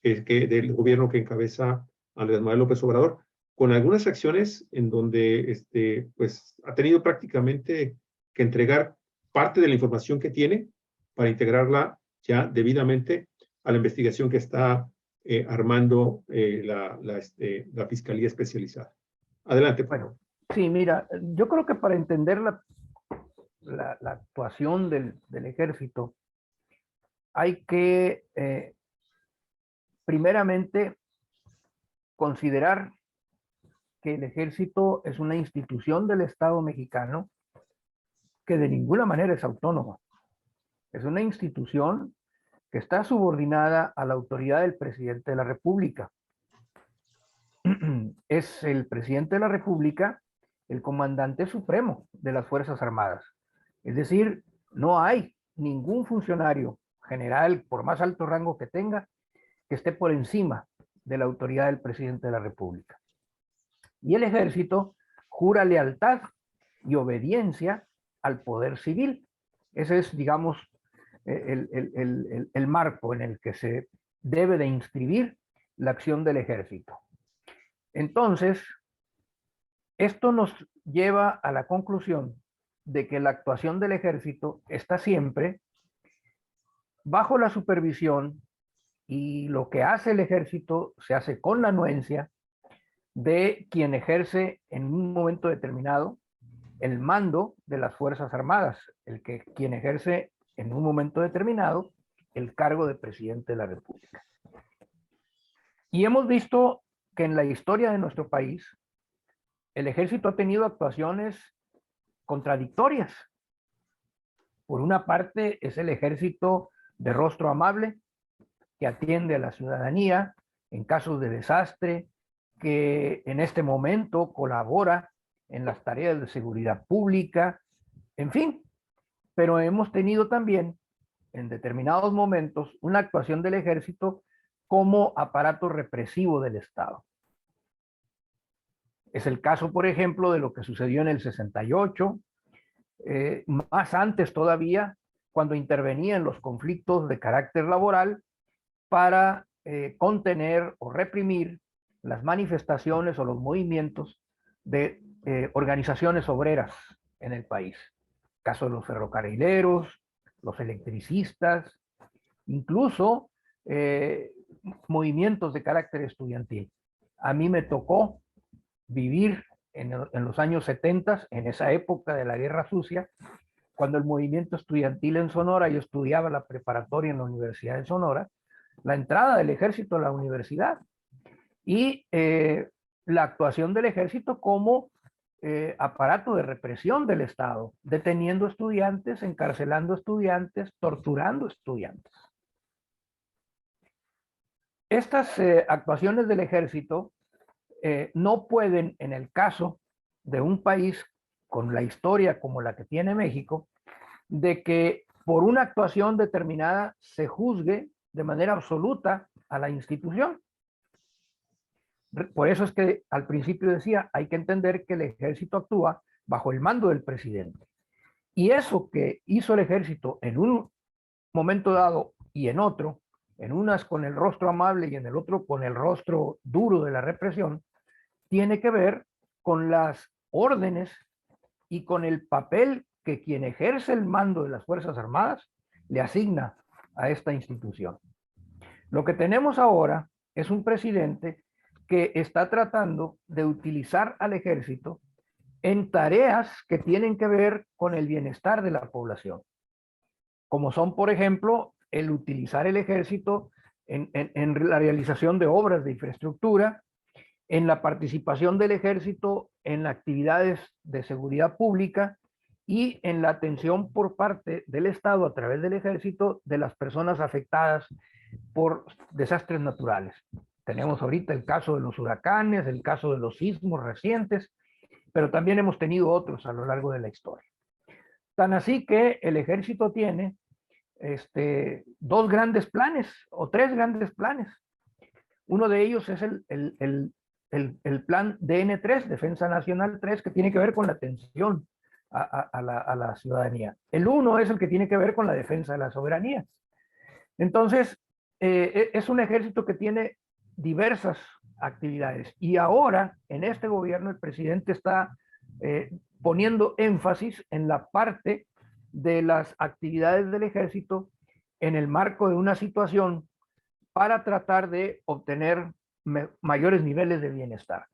del gobierno que encabeza Andrés Manuel López Obrador, con algunas acciones en donde pues, ha tenido prácticamente que entregar parte de la información que tiene para integrarla ya debidamente a la investigación que está armando la Fiscalía Especializada. Adelante. Bueno, sí, mira, yo creo que para entender la actuación del ejército hay que primeramente considerar que el ejército es una institución del Estado mexicano que de ninguna manera es autónoma. Es una institución que está subordinada a la autoridad del presidente de la República. Es el presidente de la República el comandante supremo de las Fuerzas Armadas. Es decir, no hay ningún funcionario general, por más alto rango que tenga, que esté por encima de la autoridad del presidente de la República. Y el ejército jura lealtad y obediencia al poder civil. Ese es, digamos, el marco en el que se debe de inscribir la acción del ejército. Entonces, esto nos lleva a la conclusión de que la actuación del ejército está siempre bajo la supervisión, y lo que hace el ejército se hace con la anuencia de quien ejerce en un momento determinado el mando de las Fuerzas Armadas, quien ejerce en un momento determinado el cargo de presidente de la República. Y hemos visto que en la historia de nuestro país el ejército ha tenido actuaciones contradictorias. Por una parte es el ejército de rostro amable, que atiende a la ciudadanía en casos de desastre, que en este momento colabora en las tareas de seguridad pública, en fin. Pero hemos tenido también en determinados momentos una actuación del ejército como aparato represivo del Estado. Es el caso, por ejemplo, de lo que sucedió en el 68, más antes todavía, cuando intervenía en los conflictos de carácter laboral para contener o reprimir las manifestaciones o los movimientos de organizaciones obreras en el país. Caso de los ferrocarrileros, los electricistas, incluso movimientos de carácter estudiantil. A mí me tocó vivir en los años 70, en esa época de la Guerra Sucia, cuando el movimiento estudiantil en Sonora, yo estudiaba la preparatoria en la Universidad de Sonora, la entrada del ejército a la universidad y la actuación del ejército como aparato de represión del Estado, deteniendo estudiantes, encarcelando estudiantes, torturando estudiantes. Estas actuaciones del ejército no pueden, en el caso de un país con la historia como la que tiene México, de que por una actuación determinada se juzgue de manera absoluta a la institución. Por eso es que al principio decía, hay que entender que el ejército actúa bajo el mando del presidente. Y eso que hizo el ejército en un momento dado y en otro, en unas con el rostro amable y en el otro con el rostro duro de la represión, tiene que ver con las órdenes y con el papel que quien ejerce el mando de las Fuerzas Armadas le asigna a esta institución. Lo que tenemos ahora es un presidente que está tratando de utilizar al ejército en tareas que tienen que ver con el bienestar de la población, como son, por ejemplo, el utilizar el ejército en la realización de obras de infraestructura, en la participación del ejército en actividades de seguridad pública y en la atención por parte del Estado a través del ejército de las personas afectadas por desastres naturales. Tenemos ahorita el caso de los huracanes, el caso de los sismos recientes, pero también hemos tenido otros a lo largo de la historia. Tan así que el ejército tiene dos grandes planes o tres grandes planes. Uno de ellos es el plan DN3, Defensa Nacional 3, que tiene que ver con la atención a la ciudadanía. El uno es el que tiene que ver con la defensa de la soberanía. Entonces, es un ejército que tiene diversas actividades. Y ahora, en este gobierno, el presidente está poniendo énfasis en la parte de las actividades del ejército en el marco de una situación para tratar de obtener mayores niveles de bienestar.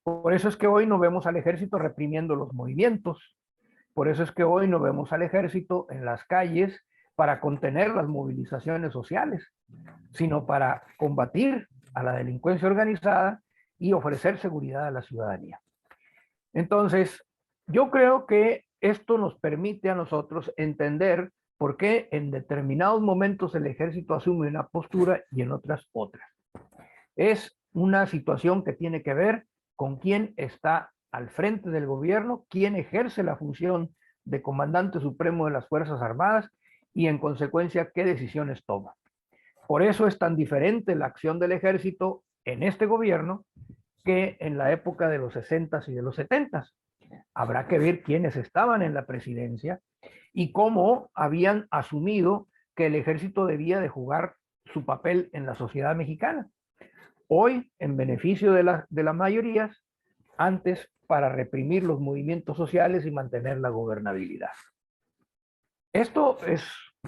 Por eso es que hoy no vemos al ejército reprimiendo los movimientos. Por eso es que hoy no vemos al ejército en las calles para contener las movilizaciones sociales, sino para combatir a la delincuencia organizada y ofrecer seguridad a la ciudadanía. Entonces, yo creo que esto nos permite a nosotros entender por qué en determinados momentos el ejército asume una postura y en otras otras. Es una situación que tiene que ver con quién está al frente del gobierno, quién ejerce la función de comandante supremo de las Fuerzas Armadas y en consecuencia qué decisiones toma. Por eso es tan diferente la acción del ejército en este gobierno que en la época de los 60s y de los 70s. Habrá que ver quiénes estaban en la presidencia y cómo habían asumido que el ejército debía de jugar su papel en la sociedad mexicana. Hoy, en beneficio de las mayorías, antes para reprimir los movimientos sociales y mantener la gobernabilidad. Esto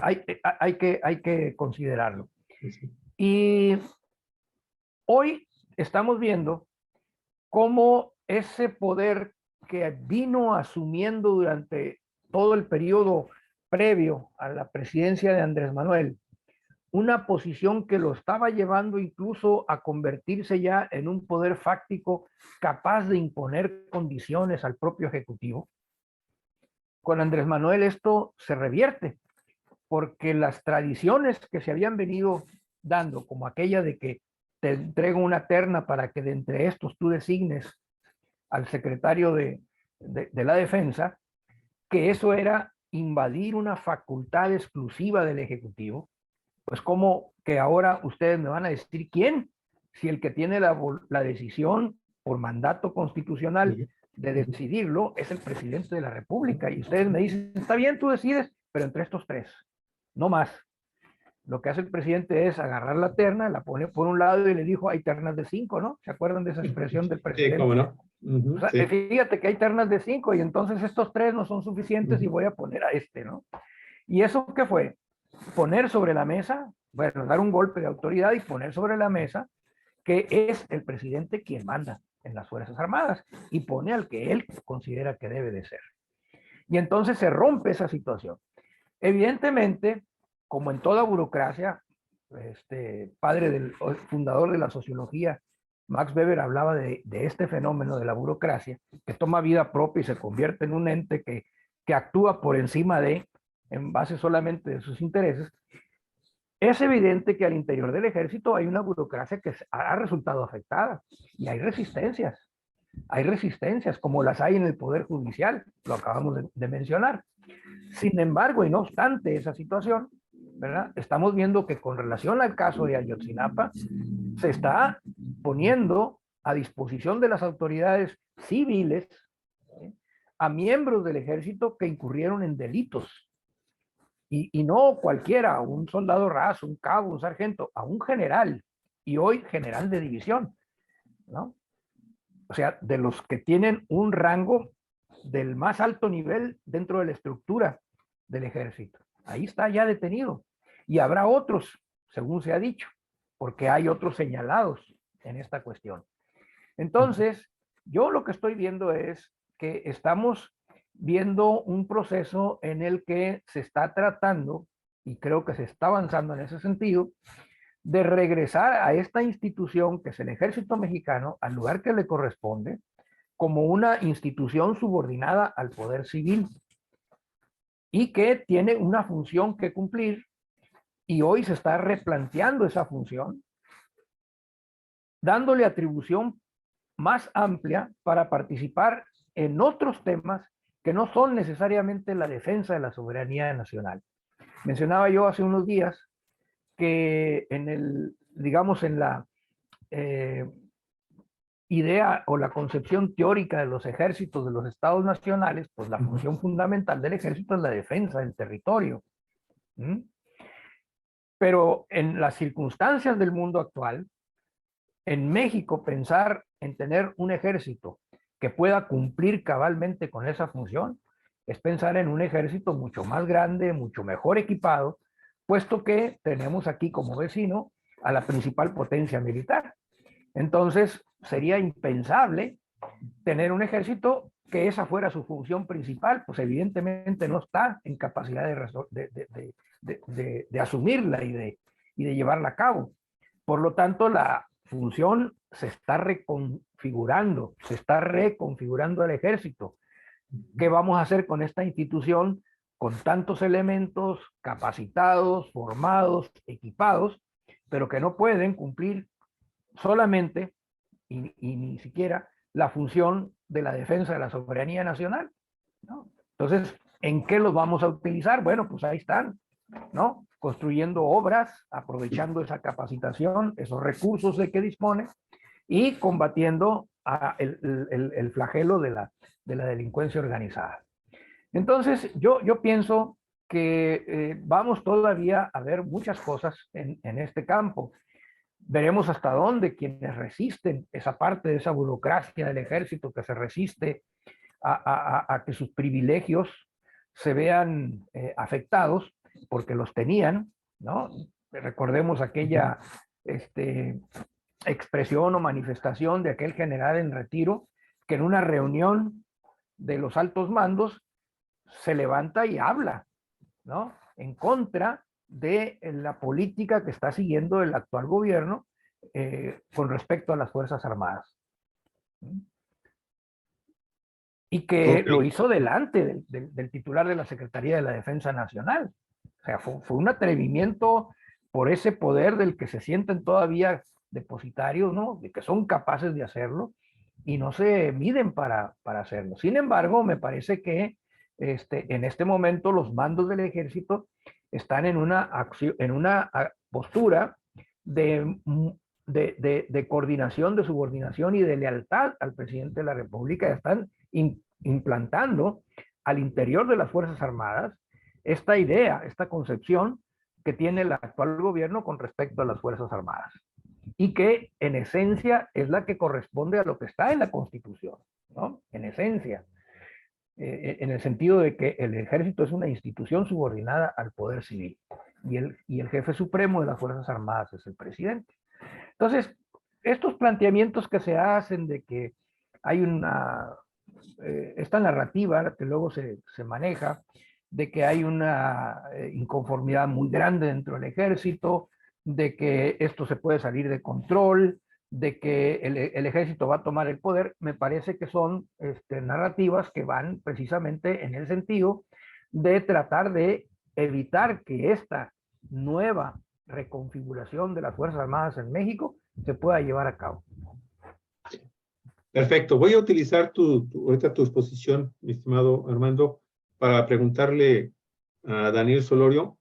hay que considerarlo. Y hoy estamos viendo cómo ese poder que vino asumiendo durante todo el periodo previo a la presidencia de Andrés Manuel, una posición que lo estaba llevando incluso a convertirse ya en un poder fáctico capaz de imponer condiciones al propio Ejecutivo. Con Andrés Manuel esto se revierte, porque las tradiciones que se habían venido dando, como aquella de que te entrego una terna para que de entre estos tú designes al secretario de la Defensa, que eso era invadir una facultad exclusiva del Ejecutivo, pues como que ahora ustedes me van a decir quién, si el que tiene la decisión por mandato constitucional de decidirlo es el presidente de la República, y ustedes me dicen, está bien, tú decides, pero entre estos tres, no más. Lo que hace el presidente es agarrar la terna, la pone por un lado y le dijo, hay ternas de 5, ¿no? ¿Se acuerdan de esa expresión del presidente? Sí, cómo no. O sea, sí. Fíjate que hay ternas de 5 y entonces estos 3 no son suficientes y voy a poner a este, ¿no? ¿Y eso qué fue? Poner sobre la mesa, bueno, dar un golpe de autoridad y poner sobre la mesa que es el presidente quien manda en las Fuerzas Armadas y pone al que él considera que debe de ser. Y entonces se rompe esa situación. Evidentemente, como en toda burocracia, padre del fundador de la sociología, Max Weber, hablaba de este fenómeno de la burocracia, que toma vida propia y se convierte en un ente que actúa por encima en base solamente de sus intereses. Es evidente que al interior del ejército hay una burocracia que ha resultado afectada y hay resistencias como las hay en el Poder Judicial, lo acabamos de mencionar. Sin embargo, y no obstante esa situación, ¿verdad? Estamos viendo que con relación al caso de Ayotzinapa, se está poniendo a disposición de las autoridades civiles a miembros del ejército que incurrieron en delitos. Y no cualquiera, un soldado raso, un cabo, un sargento, a un general, y hoy general de división, ¿no? O sea, de los que tienen un rango del más alto nivel dentro de la estructura del ejército. Ahí está ya detenido. Y habrá otros, según se ha dicho, porque hay otros señalados en esta cuestión. Entonces, yo lo que estoy viendo es que estamos viendo un proceso en el que se está tratando, y creo que se está avanzando en ese sentido, de regresar a esta institución que es el Ejército Mexicano al lugar que le corresponde, como una institución subordinada al poder civil y que tiene una función que cumplir, y hoy se está replanteando esa función, dándole atribución más amplia para participar en otros temas que no son necesariamente la defensa de la soberanía nacional. Mencionaba yo hace unos días que en el, digamos, en la idea o la concepción teórica de los ejércitos de los estados nacionales, pues la función fundamental del ejército es la defensa del territorio. ¿Mm? Pero en las circunstancias del mundo actual, en México pensar en tener un ejército que pueda cumplir cabalmente con esa función es pensar en un ejército mucho más grande, mucho mejor equipado, puesto que tenemos aquí como vecino a la principal potencia militar. Entonces, sería impensable tener un ejército que esa fuera su función principal, pues evidentemente no está en capacidad de asumirla y de llevarla a cabo. Por lo tanto, la función se está reconfigurando el ejército. ¿Qué vamos a hacer con esta institución con tantos elementos capacitados, formados, equipados, pero que no pueden cumplir solamente y ni siquiera la función de la defensa de la soberanía nacional, ¿no? Entonces, ¿en qué los vamos a utilizar? Bueno, pues ahí están, ¿no? Construyendo obras, aprovechando esa capacitación, esos recursos de que dispone y combatiendo el flagelo de la delincuencia organizada. Entonces, yo pienso que vamos todavía a ver muchas cosas en este campo. Veremos hasta dónde quienes resisten esa parte de esa burocracia del ejército que se resiste a que sus privilegios se vean afectados porque los tenían, ¿no? Recordemos aquella expresión o manifestación de aquel general en retiro que en una reunión de los altos mandos se levanta y habla, ¿no? En contra de la política que está siguiendo el actual gobierno con respecto a las Fuerzas Armadas. Y que lo hizo delante del titular de la Secretaría de la Defensa Nacional. O sea, fue un atrevimiento por ese poder del que se sienten todavía depositarios, ¿no? De que son capaces de hacerlo y no se miden para hacerlo. Sin embargo, me parece que en este momento los mandos del ejército están en una postura de coordinación, de subordinación y de lealtad al presidente de la República. Están implantando al interior de las Fuerzas Armadas esta idea, esta concepción que tiene el actual gobierno con respecto a las Fuerzas Armadas y que en esencia es la que corresponde a lo que está en la Constitución, ¿no? En esencia, en el sentido de que el ejército es una institución subordinada al poder civil y el jefe supremo de las Fuerzas Armadas es el presidente. Entonces, estos planteamientos que se hacen de que hay esta narrativa que luego se maneja, de que hay una inconformidad muy grande dentro del ejército, de que esto se puede salir de control, de que el ejército va a tomar el poder, me parece que son narrativas que van precisamente en el sentido de tratar de evitar que esta nueva reconfiguración de las Fuerzas Armadas en México se pueda llevar a cabo. Perfecto. Voy a utilizar ahorita tu exposición, mi estimado Armando, para preguntarle a Daniel Solorio,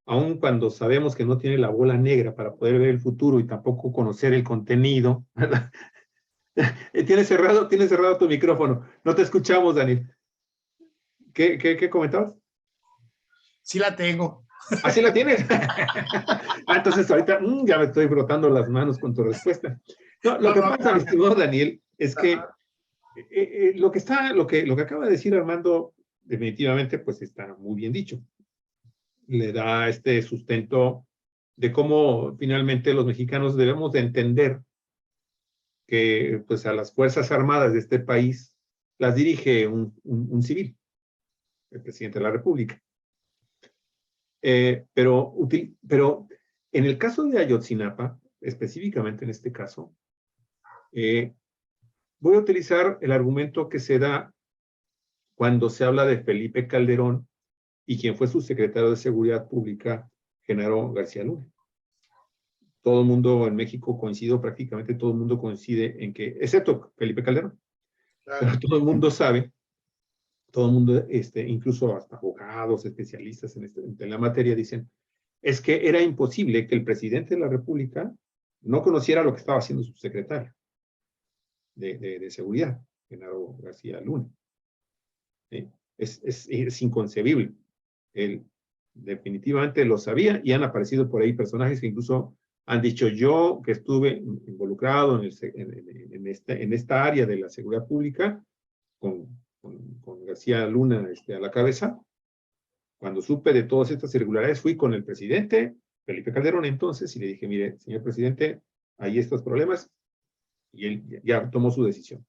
aun cuando sabemos que no tiene la bola negra para poder ver el futuro y tampoco conocer el contenido, ¿verdad? Tienes cerrado tu micrófono. No te escuchamos, Daniel. ¿Qué comentabas? Sí la tengo. ¿Ah, sí la tienes? Entonces ahorita ya me estoy frotando las manos con tu respuesta. No, lo que pasa, mi estimado Daniel, es que lo que acaba de decir Armando, definitivamente, pues está muy bien dicho. Le da este sustento de cómo finalmente los mexicanos debemos de entender que pues a las Fuerzas Armadas de este país las dirige un civil, el presidente de la República. Pero en el caso de Ayotzinapa, específicamente en este caso, voy a utilizar el argumento que se da cuando se habla de Felipe Calderón y quien fue su secretario de Seguridad Pública, Genaro García Luna. Todo el mundo en México coincide, prácticamente todo el mundo coincide en que, excepto Felipe Calderón, Claro. pero todo el mundo sabe, todo el mundo, incluso hasta abogados, especialistas en la materia, dicen, es que era imposible que el presidente de la República no conociera lo que estaba haciendo su secretario de Seguridad, Genaro García Luna. ¿Sí? Es inconcebible. Él definitivamente lo sabía y han aparecido por ahí personajes que incluso han dicho yo que estuve involucrado en esta área de la seguridad pública con García Luna a la cabeza. Cuando supe de todas estas irregularidades, fui con el presidente, Felipe Calderón entonces, y le dije, mire, señor presidente, hay estos problemas, y él ya tomó su decisión.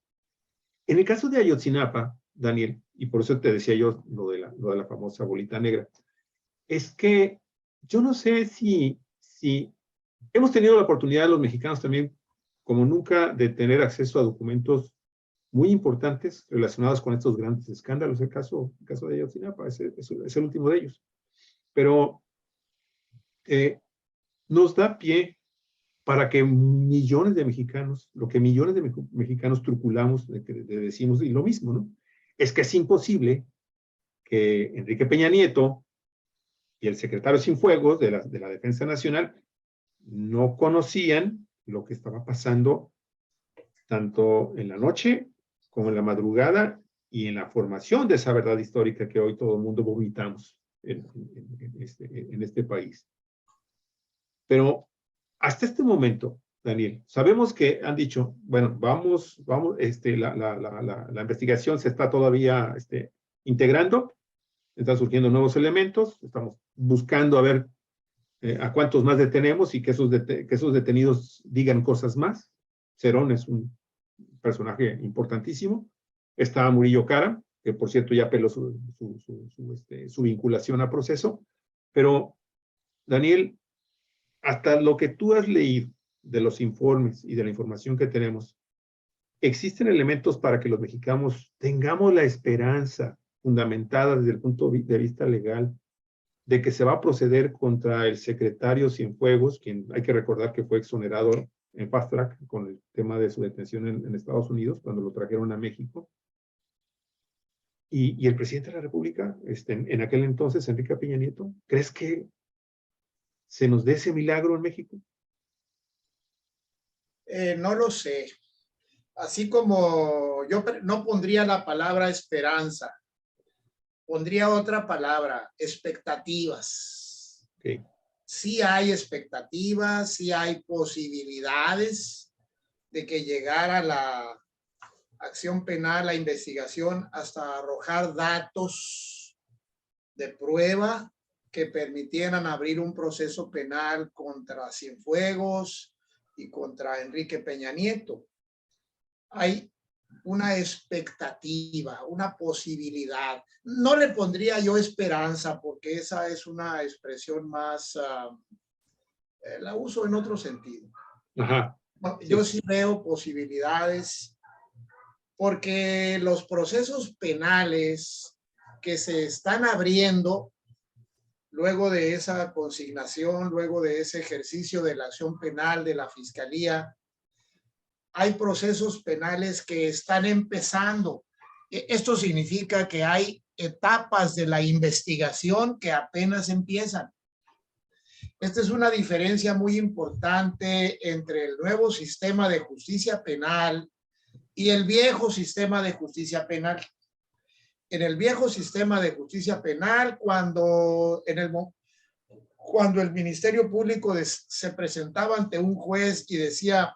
En el caso de Ayotzinapa, Daniel, y por eso te decía yo lo de la famosa bolita negra, es que yo no sé si hemos tenido la oportunidad los mexicanos también, como nunca, de tener acceso a documentos muy importantes relacionados con estos grandes escándalos. El caso de Ayotzinapa es el último de ellos. Pero nos da pie para que millones de mexicanos, lo que millones de mexicanos truculamos, decimos, y lo mismo, ¿no? Es que es imposible que Enrique Peña Nieto y el secretario Cienfuegos de la Defensa Nacional no conocían lo que estaba pasando tanto en la noche como en la madrugada y en la formación de esa verdad histórica que hoy todo el mundo vomitamos en este país. Pero hasta este momento, Daniel, sabemos que han dicho, bueno, vamos, la investigación se está todavía integrando, están surgiendo nuevos elementos, estamos buscando a ver a cuántos más detenemos y que esos detenidos digan cosas más. Cerón es un personaje importantísimo. Está Murillo Karam, que por cierto ya apeló su vinculación a proceso. Pero, Daniel, hasta lo que tú has leído de los informes y de la información que tenemos, ¿existen elementos para que los mexicanos tengamos la esperanza fundamentada desde el punto de vista legal de que se va a proceder contra el secretario Cienfuegos, quien hay que recordar que fue exonerado en fast track con el tema de su detención en Estados Unidos, cuando lo trajeron a México? Y el presidente de la República, en aquel entonces, Enrique Peña Nieto, ¿crees que se nos dé ese milagro en México? No lo sé. Así como yo no pondría la palabra esperanza, pondría otra palabra, expectativas. Okay. Sí hay expectativas, sí hay posibilidades de que llegara la acción penal, la investigación, hasta arrojar datos de prueba que permitieran abrir un proceso penal contra Cienfuegos y contra Enrique Peña Nieto. Hay una expectativa, una posibilidad. No le pondría yo esperanza porque esa es una expresión más, la uso en otro sentido. Ajá. Yo sí veo posibilidades porque los procesos penales que se están abriendo luego de esa consignación, luego de ese ejercicio de la acción penal de la Fiscalía, hay procesos penales que están empezando. Esto significa que hay etapas de la investigación que apenas empiezan. Esta es una diferencia muy importante entre el nuevo sistema de justicia penal y el viejo sistema de justicia penal. En el viejo sistema de justicia penal, cuando el Ministerio Público se presentaba ante un juez y decía,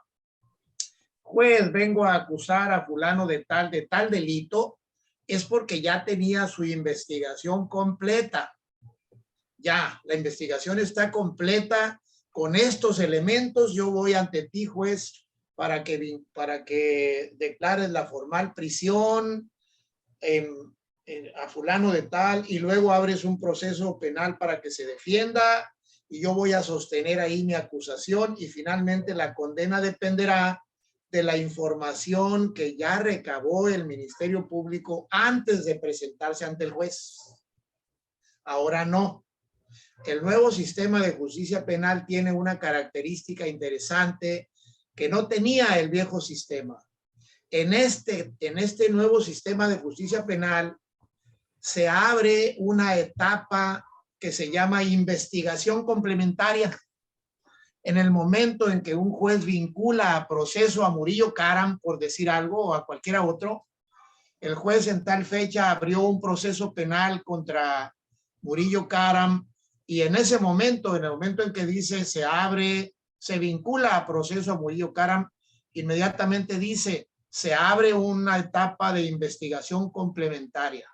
juez, vengo a acusar a fulano de tal delito, es porque ya tenía su investigación completa. Ya, la investigación está completa, con estos elementos yo voy ante ti, juez, para que declares la formal prisión, a fulano de tal y luego abres un proceso penal para que se defienda y yo voy a sostener ahí mi acusación y finalmente la condena dependerá de la información que ya recabó el Ministerio Público antes de presentarse ante el juez. Ahora no. El nuevo sistema de justicia penal tiene una característica interesante que no tenía el viejo sistema. En este nuevo sistema de justicia penal se abre una etapa que se llama investigación complementaria. En el momento en que un juez vincula a proceso a Murillo Karam, por decir algo, o a cualquiera otro, el juez en tal fecha abrió un proceso penal contra Murillo Karam y en ese momento, en el momento en que dice se vincula a proceso a Murillo Karam, inmediatamente dice, se abre una etapa de investigación complementaria.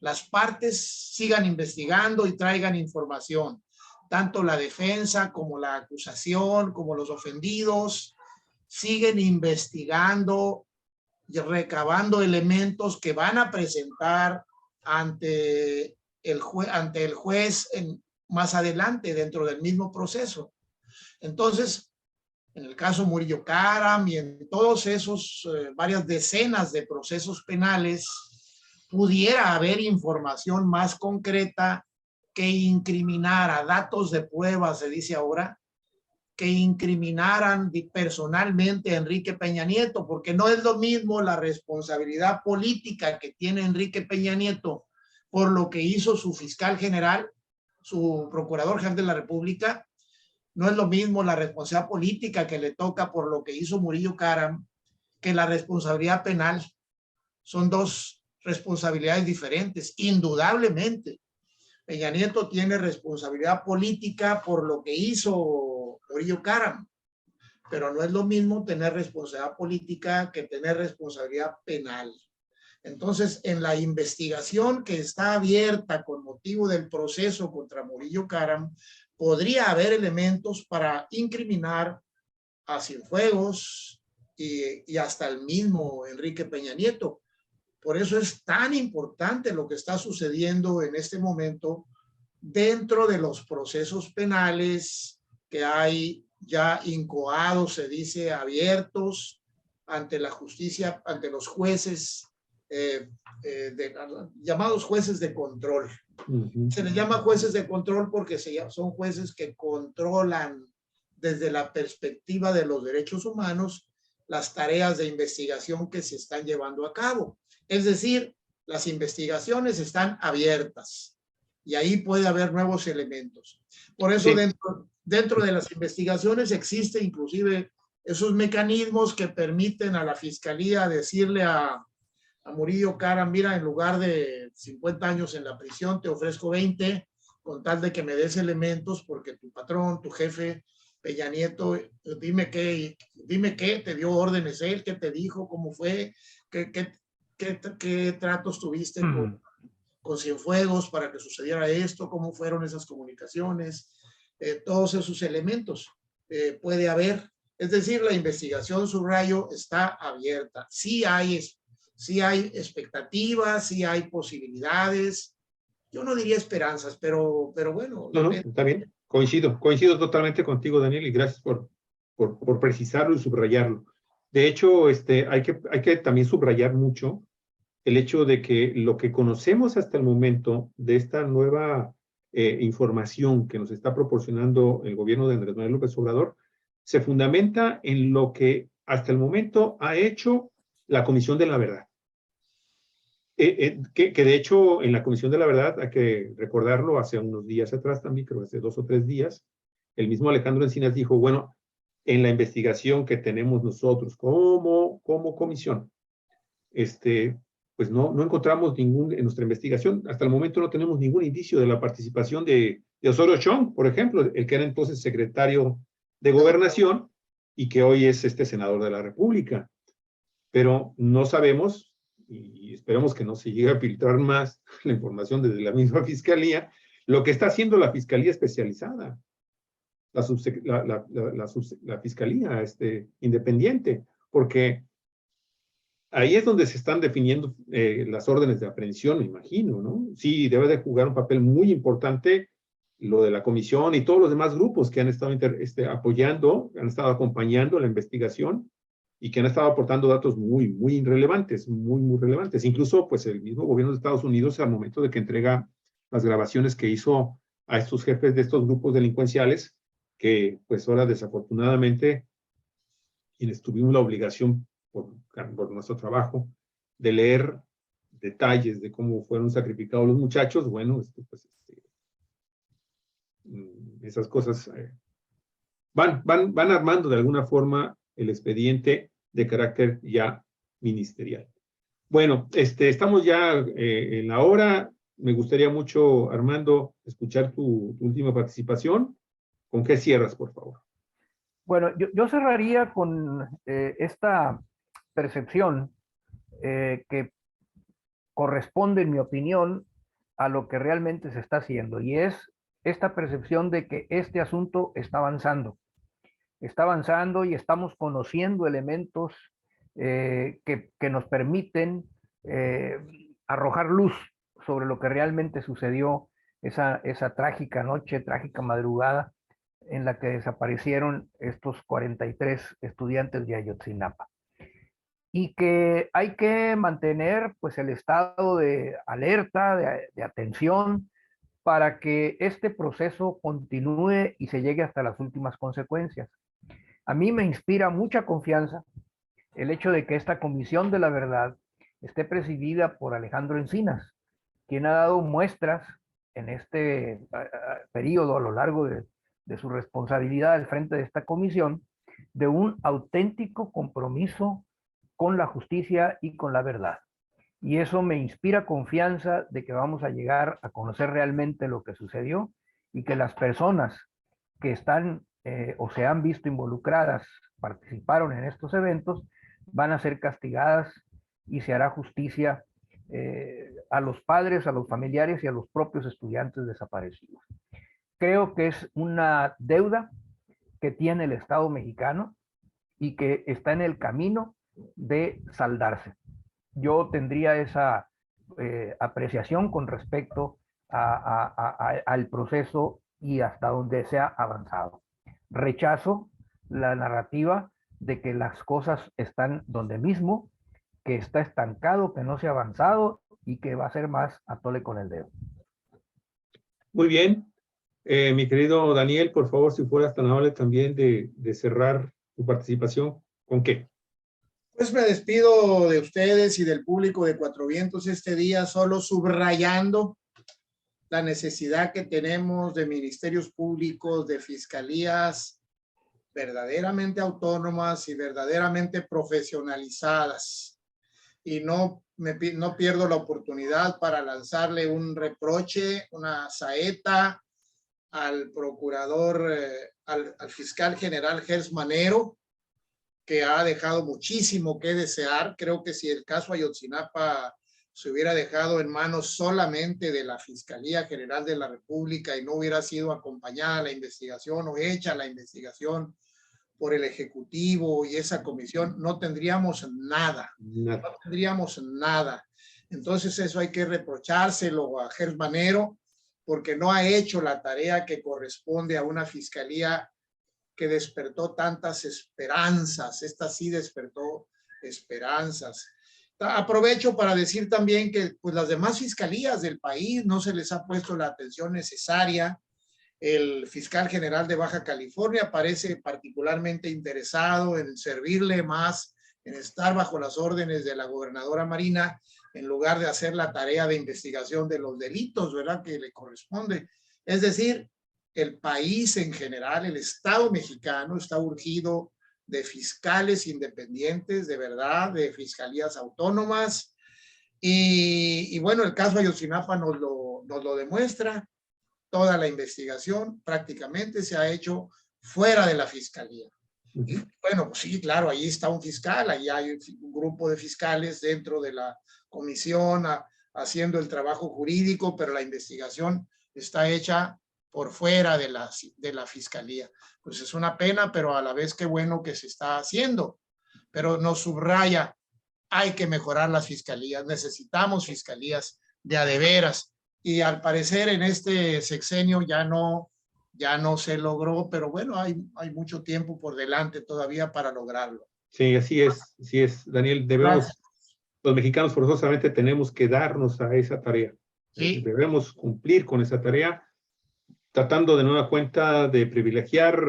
Las partes sigan investigando y traigan información. Tanto la defensa como la acusación, como los ofendidos, siguen investigando y recabando elementos que van a presentar ante el juez más adelante dentro del mismo proceso. Entonces, en el caso Murillo Karam y en todos esos varias decenas de procesos penales, pudiera haber información más concreta que incriminara, datos de prueba, se dice ahora, que incriminaran personalmente a Enrique Peña Nieto, porque no es lo mismo la responsabilidad política que tiene Enrique Peña Nieto por lo que hizo su fiscal general, su procurador general de la República, no es lo mismo la responsabilidad política que le toca por lo que hizo Murillo Karam que la responsabilidad penal. Son dos responsabilidades diferentes, indudablemente. Peña Nieto tiene responsabilidad política por lo que hizo Murillo Karam, pero no es lo mismo tener responsabilidad política que tener responsabilidad penal. Entonces, en la investigación que está abierta con motivo del proceso contra Murillo Karam, podría haber elementos para incriminar a Cienfuegos y hasta el mismo Enrique Peña Nieto. Por eso es tan importante lo que está sucediendo en este momento dentro de los procesos penales que hay ya incoados, se dice, abiertos ante la justicia, ante los jueces, llamados jueces de control. Se les llama jueces de control porque son jueces que controlan desde la perspectiva de los derechos humanos las tareas de investigación que se están llevando a cabo. Es decir, las investigaciones están abiertas y ahí puede haber nuevos elementos. Por eso sí, dentro de las investigaciones existe inclusive esos mecanismos que permiten a la fiscalía decirle a Murillo Karam, mira, en lugar de 50 años en la prisión, te ofrezco 20 con tal de que me des elementos porque tu patrón, tu jefe, Peña Nieto, dime qué te dio órdenes él, qué te dijo, cómo fue, qué tratos tuviste con Cienfuegos para que sucediera esto, cómo fueron esas comunicaciones, todos esos elementos puede haber. Es decir, la investigación, subrayo, está abierta. Sí hay expectativas, sí hay posibilidades. Yo no diría esperanzas, pero bueno. No, está bien. Coincido totalmente contigo, Daniel, y gracias por precisarlo y subrayarlo. De hecho, hay que también subrayar mucho el hecho de que lo que conocemos hasta el momento de esta nueva información que nos está proporcionando el gobierno de Andrés Manuel López Obrador se fundamenta en lo que hasta el momento ha hecho la Comisión de la Verdad. Que de hecho en la Comisión de la Verdad, hay que recordarlo, hace unos días atrás también, creo que hace 2 o 3 días, el mismo Alejandro Encinas dijo, bueno, en la investigación que tenemos nosotros como comisión, pues no encontramos en nuestra investigación, hasta el momento no tenemos ningún indicio de la participación de Osorio Chong, por ejemplo, el que era entonces secretario de Gobernación y que hoy es senador de la República. Pero no sabemos, y esperemos que no se llegue a filtrar más la información desde la misma Fiscalía, lo que está haciendo la Fiscalía Especializada, la Fiscalía independiente, porque ahí es donde se están definiendo las órdenes de aprehensión, me imagino, ¿no? Sí, debe de jugar un papel muy importante lo de la comisión y todos los demás grupos que han estado apoyando, han estado acompañando la investigación y que han estado aportando datos muy, muy relevantes, muy, muy relevantes. Incluso, pues, el mismo gobierno de Estados Unidos, al momento de que entrega las grabaciones que hizo a estos jefes de estos grupos delincuenciales, que, pues, ahora, desafortunadamente, quienes tuvimos la obligación, por nuestro trabajo, de leer detalles de cómo fueron sacrificados los muchachos, bueno, esas cosas van armando de alguna forma el expediente de carácter ya ministerial. Bueno, estamos ya en la hora. Me gustaría mucho, Armando, escuchar tu última participación. ¿Con qué cierras, por favor? Bueno, yo cerraría con esta percepción que corresponde, en mi opinión, a lo que realmente se está haciendo, y es esta percepción de que este asunto está avanzando y estamos conociendo elementos que nos permiten arrojar luz sobre lo que realmente sucedió esa trágica noche, trágica madrugada en la que desaparecieron estos 43 estudiantes de Ayotzinapa. Y que hay que mantener, pues, el estado de alerta, de atención, para que este proceso continúe y se llegue hasta las últimas consecuencias. A mí me inspira mucha confianza el hecho de que esta Comisión de la Verdad esté presidida por Alejandro Encinas, quien ha dado muestras en este periodo, a lo largo de su responsabilidad al frente de esta comisión, de un auténtico compromiso con la justicia y con la verdad. Y eso me inspira confianza de que vamos a llegar a conocer realmente lo que sucedió, y que las personas que están o se han visto involucradas, participaron en estos eventos, van a ser castigadas y se hará justicia a los padres, a los familiares y a los propios estudiantes desaparecidos. Creo que es una deuda que tiene el Estado mexicano y que está en el camino de saldarse. Yo tendría esa apreciación con respecto al proceso y hasta donde se ha avanzado. Rechazo la narrativa de que las cosas están donde mismo, que está estancado, que no se ha avanzado y que va a ser más atole con el dedo. Muy bien. Mi querido Daniel, por favor, si fueras tan amable también de cerrar tu participación. ¿Con qué? Pues me despido de ustedes y del público de Cuatro Vientos este día, solo subrayando la necesidad que tenemos de ministerios públicos, de fiscalías verdaderamente autónomas y verdaderamente profesionalizadas. Y no pierdo la oportunidad para lanzarle un reproche, una saeta al procurador, al fiscal general Gers Manero, que ha dejado muchísimo que desear. Creo que si el caso Ayotzinapa se hubiera dejado en manos solamente de la Fiscalía General de la República y no hubiera sido acompañada la investigación o hecha la investigación por el Ejecutivo y esa comisión, no tendríamos nada. No tendríamos nada. Entonces eso hay que reprochárselo a Gers Manero, porque no ha hecho la tarea que corresponde a una fiscalía que despertó tantas esperanzas. Esta sí despertó esperanzas. Aprovecho para decir también que, pues, las demás fiscalías del país no se les ha puesto la atención necesaria. El fiscal general de Baja California parece particularmente interesado en servirle más, en estar bajo las órdenes de la gobernadora Marina, en lugar de hacer la tarea de investigación de los delitos, ¿verdad?, que le corresponde. Es decir, el país en general, el Estado mexicano, está urgido de fiscales independientes, de verdad, de fiscalías autónomas. Y bueno, el caso Ayotzinapa nos lo demuestra. Toda la investigación prácticamente se ha hecho fuera de la fiscalía. Y bueno, pues sí, claro, ahí está un fiscal, ahí hay un grupo de fiscales dentro de la comisión haciendo el trabajo jurídico, pero la investigación está hecha por fuera de la fiscalía. Pues es una pena, pero a la vez qué bueno que se está haciendo. Pero nos subraya hay que mejorar las fiscalías, necesitamos fiscalías de a de veras. Y al parecer en este sexenio ya no se logró, pero bueno, hay mucho tiempo por delante todavía para lograrlo. Sí, así es, Daniel. Gracias. Los mexicanos forzosamente tenemos que darnos a esa tarea. Sí. Debemos cumplir con esa tarea, tratando de nueva cuenta de privilegiar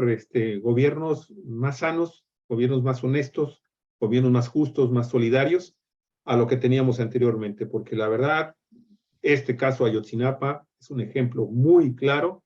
gobiernos más sanos, gobiernos más honestos, gobiernos más justos, más solidarios a lo que teníamos anteriormente, porque la verdad, este caso Ayotzinapa es un ejemplo muy claro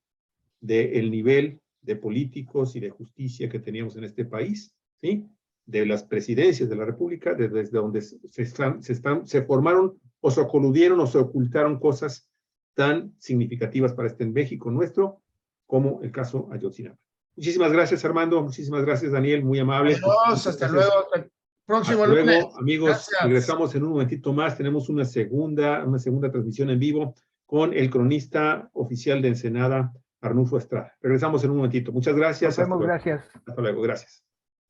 del nivel de políticos y de justicia que teníamos en este país, ¿sí? De las presidencias de la República, desde donde se formaron o se coludieron o se ocultaron cosas tan significativas para México nuestro, como el caso Ayotzinapa. Muchísimas gracias, Armando. Muchísimas gracias, Daniel. Muy amable. Adiós, hasta luego. Hasta el próximo hasta lunes. Luego, amigos. Gracias. Regresamos en un momentito más. Tenemos una segunda transmisión en vivo con el cronista oficial de Ensenada, Arnulfo Estrada. Regresamos en un momentito. Muchas gracias. Nos vemos, gracias. Hasta luego. Gracias.